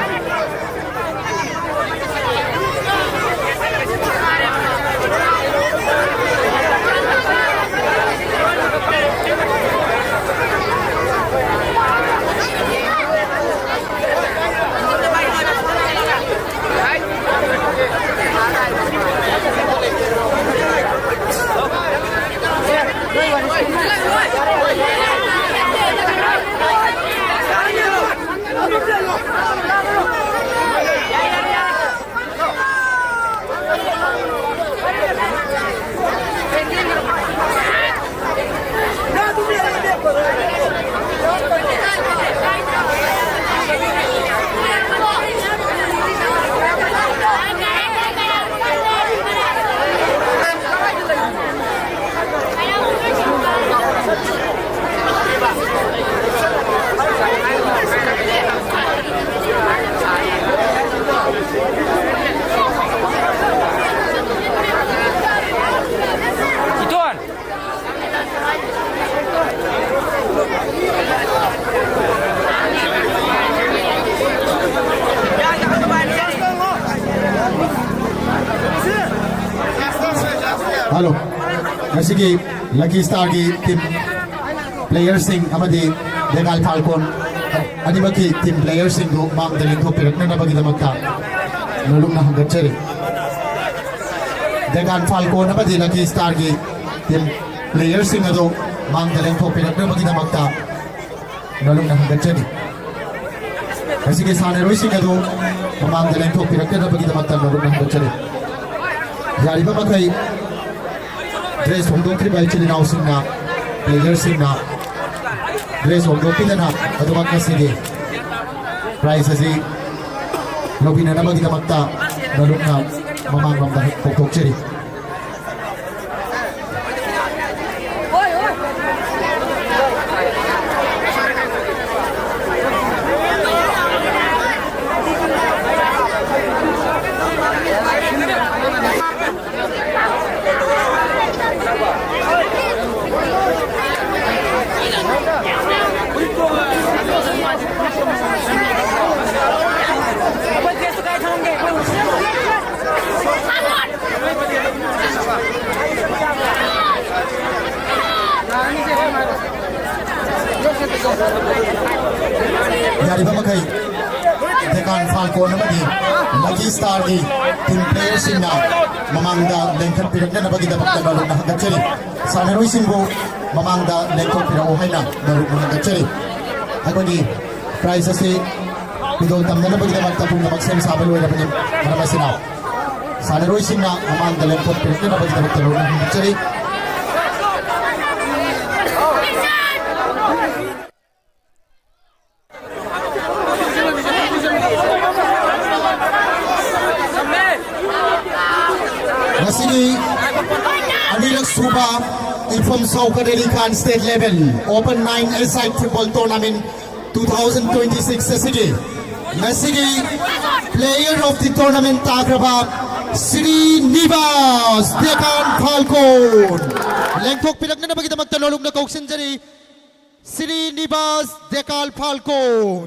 [SPEAKER 2] Ngasigi Lucky Star ki team players sing amadi Degal Falcon adimaki team players sing do mang daling ko pirakna na bagi damakta nulung na hangachari Degal Falcon amadi Lucky Star ki team players sing do mang daling ko pirakna bagi damakta nulung na hangachari Ngasigi Sane Roy sing do mang daling ko pirakna na bagi damakta nulung na hangachari Yari ba makai dress hongdong kri bai chili naw sing na player sing na dress hongdong pi na adumak na sige prize asi lobina na bagi damakta naluk na mamang ram da pokok cheri Yari ba makai Dekan Falcon namadi Lucky Star ki team players sing na mamangda lengkap pirakna na bagi dapat naluk na hangachari Sane Roy sing bo mamangda lengkap pirak ohay na naluk na hangachari ako ni prize asi bidol tamna na bagi dapat tapong na magsem sabal wala pa niya maramasina Sane Roy sing na mamangda lengkap pirakna na bagi dapat naluk na hangachari Masini Anirak Suba from South American State Level Open 9-a-side Football Tournament 2026 Masigi Masigi Player of the Tournament Tagraba Sri Nivas Dekan Falcon Lengthok Pinagna na bagita magtalolog na kauksin dyan Sri Nivas Dekan Falcon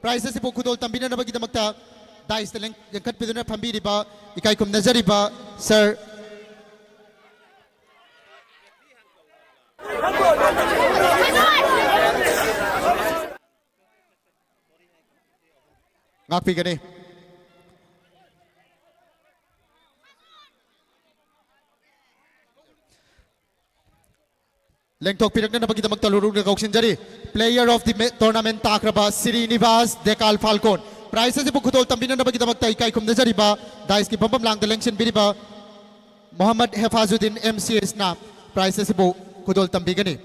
[SPEAKER 2] Prizes po kudol tambina na bagita magta Dais na lang yung katpido na pambiri ba ikay kum nazari ba sir Ngakpi gani Lengthok pinagna na bagita magtalurog na kauksin jari Player of the Tournament Takraba Sri Nivas Dekal Falcon Prizes po kutol tambina na bagita magtay kay kum nazari ba dais ki pampam lang dalengsin biri ba Muhammad Hefazuddin MCS na prizes po kutol tambigani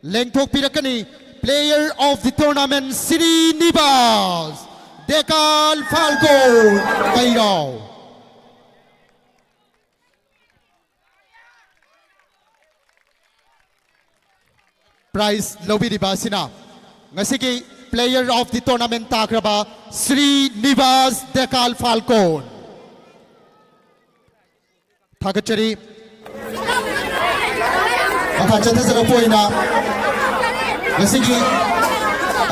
[SPEAKER 2] Lengthok pinagani Player of the Tournament Sri Nivas Dekal Falcon Kairaw Prize lobi di ba sina ngasigi Player of the Tournament Takraba Sri Nivas Dekal Falcon Thagachari Makachata sa po ina ngasigi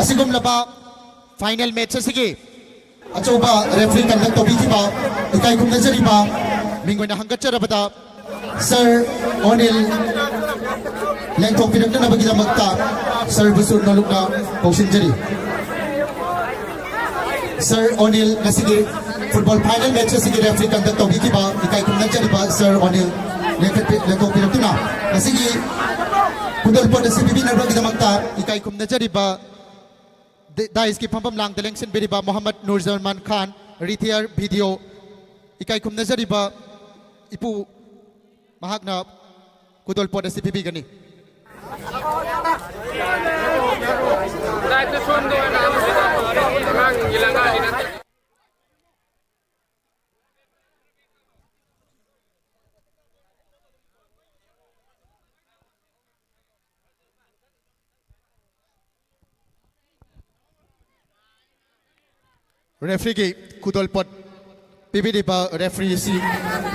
[SPEAKER 2] asigum laba final match sa sige at so ba referee kan nagtobiki ba ikay kum nazari ba minggoy na hanggat sa rabata Sir O'Neil Lengthok pinagna na bagita magta Sir Busur na lukna Kausin Jari Sir O'Neil na sige football final match sa sige referee kan nagtobiki ba ikay kum nazari ba Sir O'Neil Lengthok pinagna na sige kundol po na si Bibi na bagita magta ikay kum nazari ba Dais ki pampam lang dalengsin biri ba Muhammad Nur Zaman Khan retire video ikay kum nazari ba ipu mahak na kudol po na si Bibi gani Referee ki kudol pot PBD pa referee si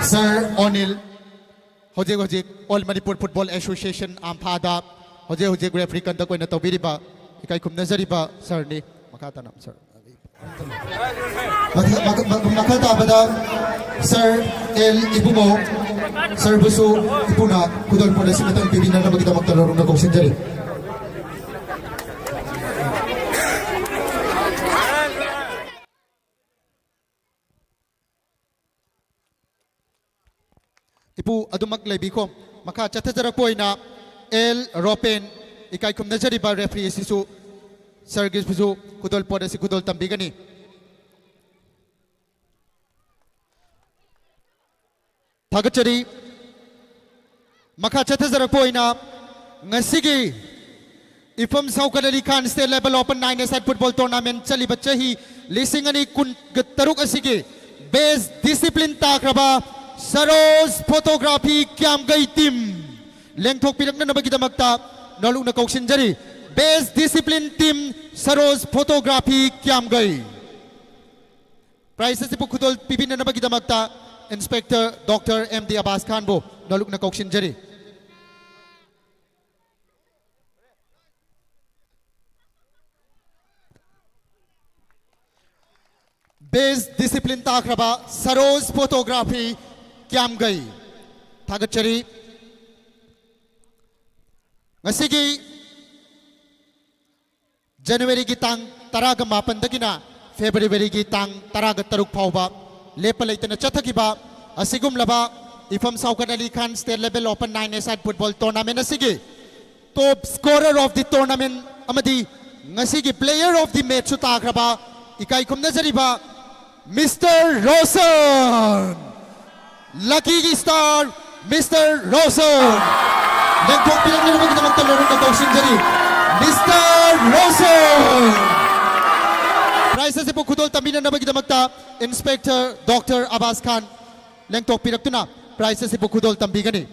[SPEAKER 2] Sir O'Neil Hojik All Manipur Football Association Ampada Hojik referee kan takoy na tawbiri ba ikay kum nazari ba sir ni makatanam sir makata ba da Sir El Ibumo Sir Busu Ipuna kudol po na simetang PBD na magita magtalorong na kausin jari Ipu adumak lebi ko maka chatajarak po na El Ropen ikay kum nazari ba referee sisu Sergis Busu kudol po na si kudol tambigani Thagachari maka chatajarak po na ngasigi Ifam South American State Level Open 9-a-side Football Tournament chali bachahi lisingani kun taruk asigi best discipline takraba Saros Photography Kiam Gai Team Lengthok pinagna na bagita magta nalung na kauksin jari Best Discipline Team Saros Photography Kiam Gai Prizes ipo kudol pipin na bagita magta Inspector Dr. MD Abbas Khan bo nalung na kauksin jari Best Discipline takraba Saros Photography Kiam Gai Thagachari Ngasigi January gitang taraga mapandagina February gitang taraga taruk pauba lepalaita na chatakiba asigum laba Ifam South American State Level Open 9-a-side Football Tournament asigi top scorer of the tournament amadi ngasigi player of the match takraba ikay kum nazari ba Mr. Rosen Lucky Star, Mr. Rosen. Nagkong pinaglalaro kita magtalaro ng kausin dyan Mr. Rosen. Prizes po kudol tamina na magita magta Inspector Dr. Abbas Khan lengtok piraktuna prize si khudol tambigani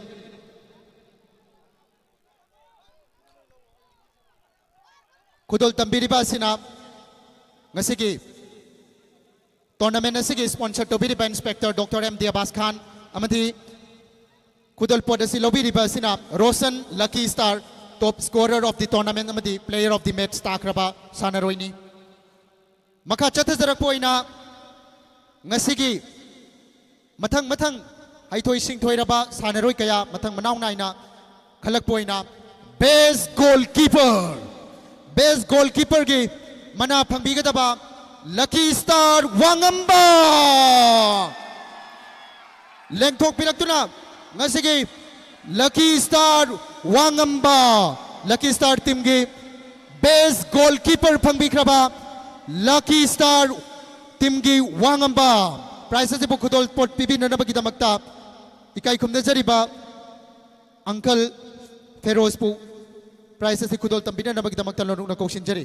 [SPEAKER 2] khudol tambiriba asina ngasigi tournament asigi sponsor tobiriba inspector Dr. M. D. Abbas Khan amadi khudol pod asi lobiriba asina Rosen Lucky Star top scorer of the tournament amadi player of the match takraba sanaroini makha chathajarakpoina ngasigi mathang haithoi singthoi raba sanaroi kaya mathang manau naina khalakpoina best goalkeeper gi mana phangbigadaba Lucky Star Wangamba lengthok piraktuna ngasigi Lucky Star Wangamba Lucky Star team gi best goalkeeper phangbikraba Lucky Star team gi Wangamba prize ase khudol pot pibinanabagidamagta ikai khumnajariba uncle Feroz pu prize ase khudol tambinanabagidamagta lonukna kaushinjari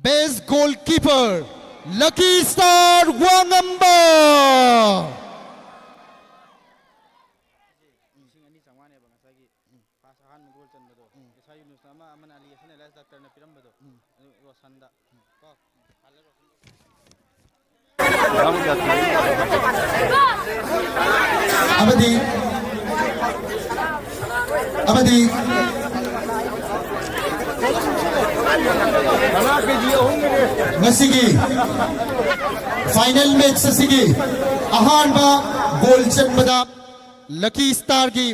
[SPEAKER 2] best goalkeeper Lucky Star Wangamba Amadi ngasigi final match asigi ahanba goal chanbada Lucky Star gi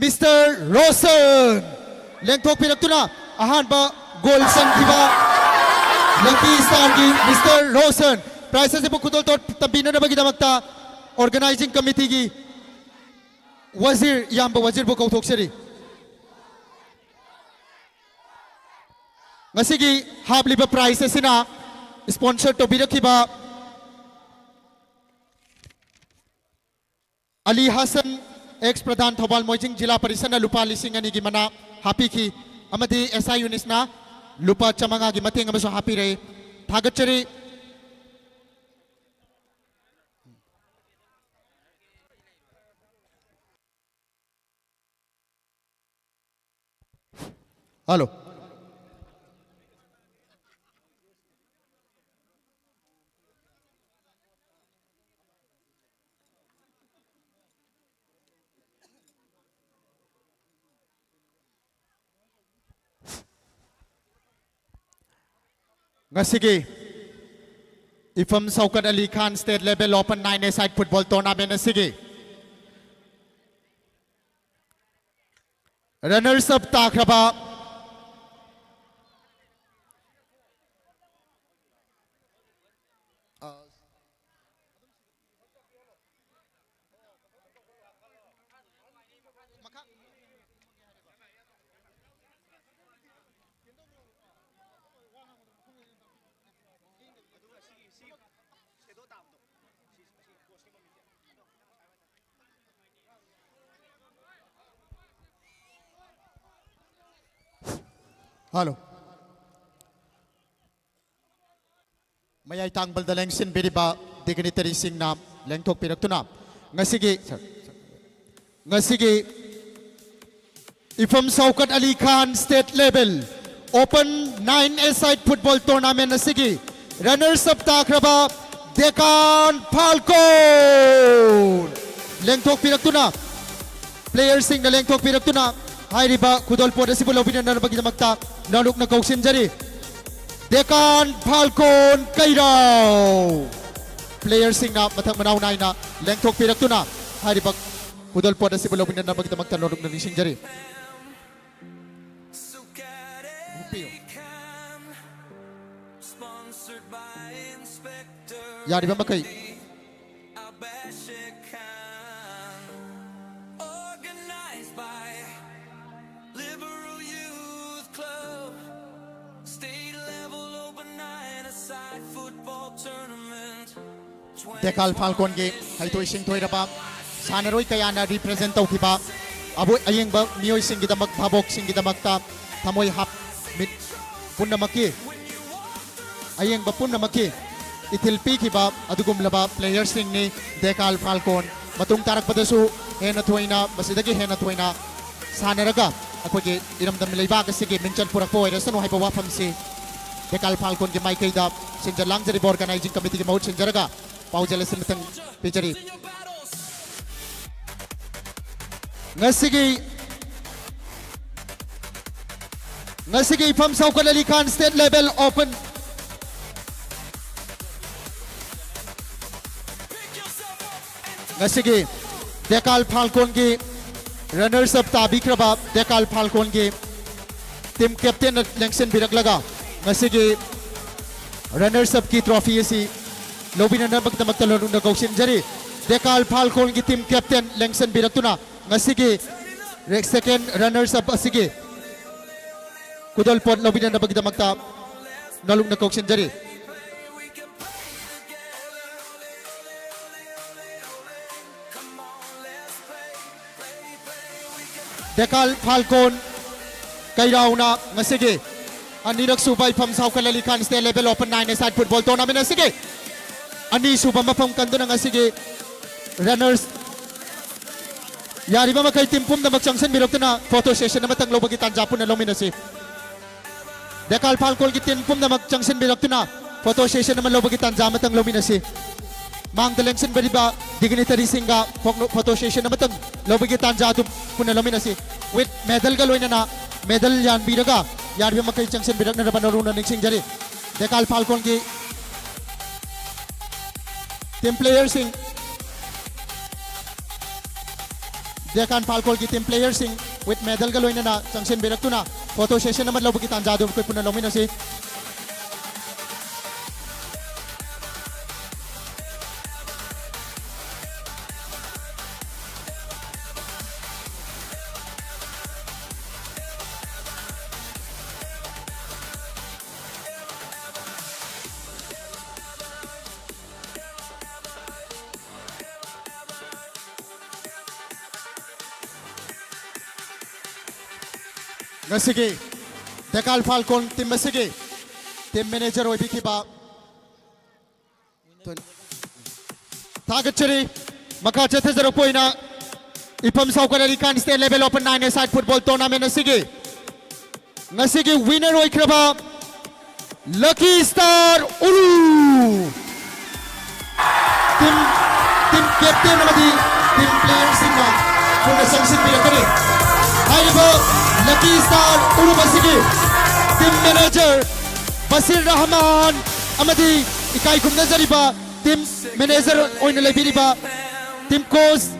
[SPEAKER 2] Mr. Rosen lengthok piraktuna ahanba goal sankiba Lucky Star gi Mr. Rosen prize ase khudol tot tambinanabagidamagta organizing committee gi wazir yamba wazir bu kauthokchari ngasigi habliba prize asina sponsor to birakhiba Ali Hassan ex Pradhan Thobal Moijing Jila Parisana lupa lising ani gi mana happy ki amadi SI units na lupa chamanga gi mating amaso happy re thagachari Hello. Ngasigi Ifam Saukat Ali Khan State Level Open 9-a-side Football Tournament asigi runners up takraba Hello. Mayay tangbal da lengsin biriba dignitary sing na lengthok piraktuna ngasigi Ifam Saukat Ali Khan State Level Open 9-a-side Football Tournament asigi runners up takraba Deccan Falcon lengthok piraktuna players sing na lengthok piraktuna Hairiba khudol pod asibu lobinan nabagidamagta naluk na kauksinjari Deccan Falcon Kairao players sing na mathang manaw na lengthok piraktuna Hairiba khudol pod asibu lobinan nabagidamagta naluk na sinjari Yari ba makai Deccan Falcon gi haitoi sing thoi raba sanaroi kayana represent tawkiba abu ayengba mioi singidamak bhabok singidamakta thamoi hap mit punnamaki ayengba punnamaki इथिल पीखिबा अदुगुमलबा players सिंगनी डेकाल Falcon मतुंग तारकपदसु हेना थोइना मसिदगी हेना थोइना सानरगा अखोगे इरमदम लेबाक सिगे मिंचन पुरकपो ओइरसनु हाइबा वाफमसी डेकाल फाल्कोन के माइकैदा सिंजर लांगजरी ऑर्गेनाइजिंग कमिटी के महूत सिंजरगा पाउजल सिमतंग पिचरी ngasi Ifam Saukat Ali Khan state level open ngasi Dekal Falcon ki runners up tabikraba Dekal Falcon ki team captain Lengsen birak laga ngasi runners up ki trophy si lobina na magdamagtalon na gawsin jari Dekal Falcon ki team captain Lengsen birak tuna ngasi second runners up asige Kudol pot lobina na magdamagta nalung na gawsin jari Dekal Falcon kay Rauna nga sige anirak subay Ifam Saukat Ali Khan state level open 9 side football tournament nga sige ani suba mapam kando nga sige runners yari ba makay timpum na magchangsan birok na photo session na matang lobagi tanjapon na lomina si Dekal Falcon ki timpum na magchangsan birok na photo session na lobagi tanjapon matang lomina si Mang Delengsen beriba dignitary singa photo session na matang lobagi tanjatu puna lamina si with medal galoy na medal yan biraga yar bi makai changsen birak na panaruna ning jari Dekal Falcon ki team player sing Dekal Falcon ki team player sing with medal galoy na changsen birak tuna photo session na lobagi tanjatu puna lamina si Ngasige Dekal Falcon team masige team manager oi bikiba Tagachari maka chethe zero poina Ifam Saukat Ali Khan state level open 9 side football tournament ngasige winner oi kraba Lucky Star Uru team captain amadi team players singa puna sanction birakari haibo Lucky Star Uru Basigi team manager Basir Rahman amadi ikai kumna jariba team manager oina lebiriba team coach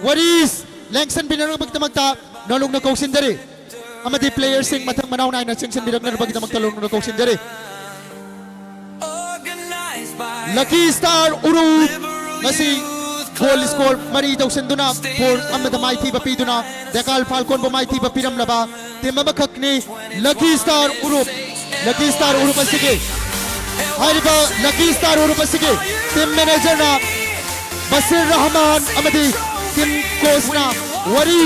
[SPEAKER 2] Waris Lengsen binarang magtamagta nalung na kausin jari amadi players sing matang manaw na singsen birak na magtamagta nalung na kausin jari Lucky Star Uru ngasi goal score mari daw senduna for amada mai thi bapi duna Dekal Falcon bo mai thi bapiram laba timama khakni Lucky Star Uru pasige hariba Lucky Star Uru pasige team manager na Basir Rahman amadi team coach na Wari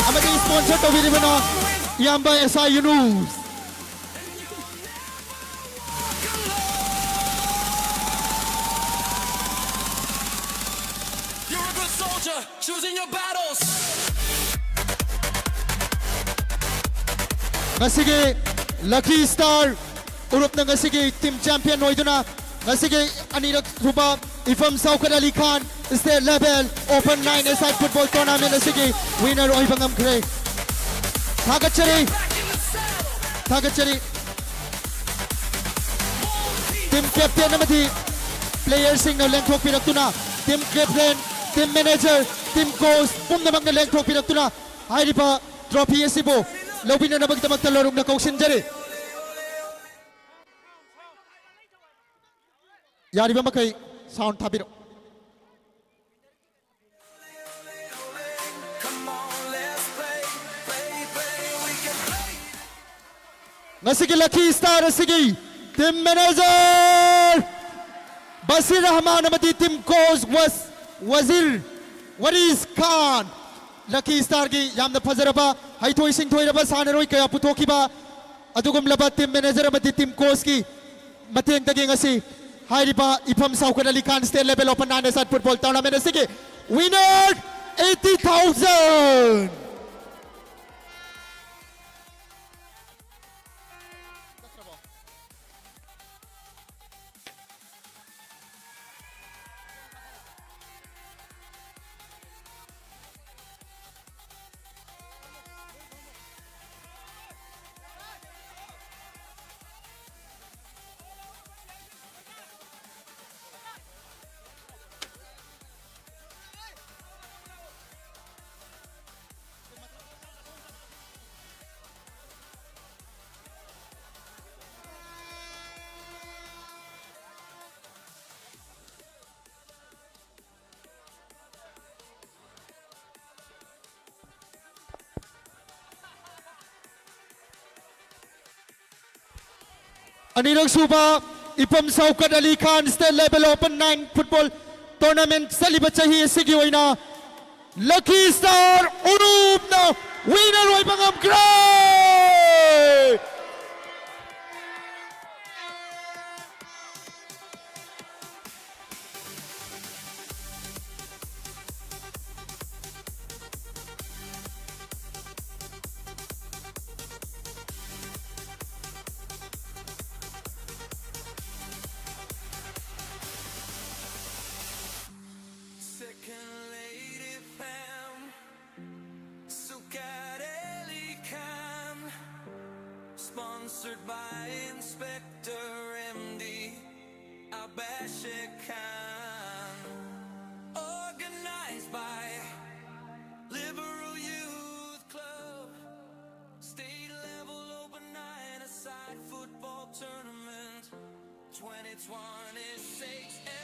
[SPEAKER 2] amadi sponsor to video na Yamba SI Yunus
[SPEAKER 4] choosing your battles.
[SPEAKER 2] Ngasige Lucky Star Urup na ngasige team champion oiduna ngasige anirak ruba Ifam Saukat Ali Khan state level open 9 side football tournament ngasige winner oi bangam kre Tagachari team captain amadi player sing na lengthok piraktuna team captain team manager team coach pumna bang leng trophy raktuna haripa trophy esibo lobina na magdamagtalorong na kausin jari yari ba makai sound thabiro ngasige Lucky Star asige team manager Basir Rahman amadi team coach was Wazir Waris Khan Lucky Star gi yamna phazaraba haithoi singthoi raba sanaroi kaya puthokiba adugumlaba team manager amati team coach ki mateng tagi ngasi hairiba Ifam Saukat Ali Khan state level open 9 side football tournament asigi winner 80,000. Anirang Suba, Ifam Saukat Ali Khan State Level Open 9 Football Tournament sa libat sahi sigiway na Lucky Star Urup na winner way pangam great!
[SPEAKER 4] Second Lady Pam, Sukat Ali Khan, sponsored by Inspector MD Abashir Khan, organized by Liberal Youth Club, state level open 9-a-side football tournament 2026.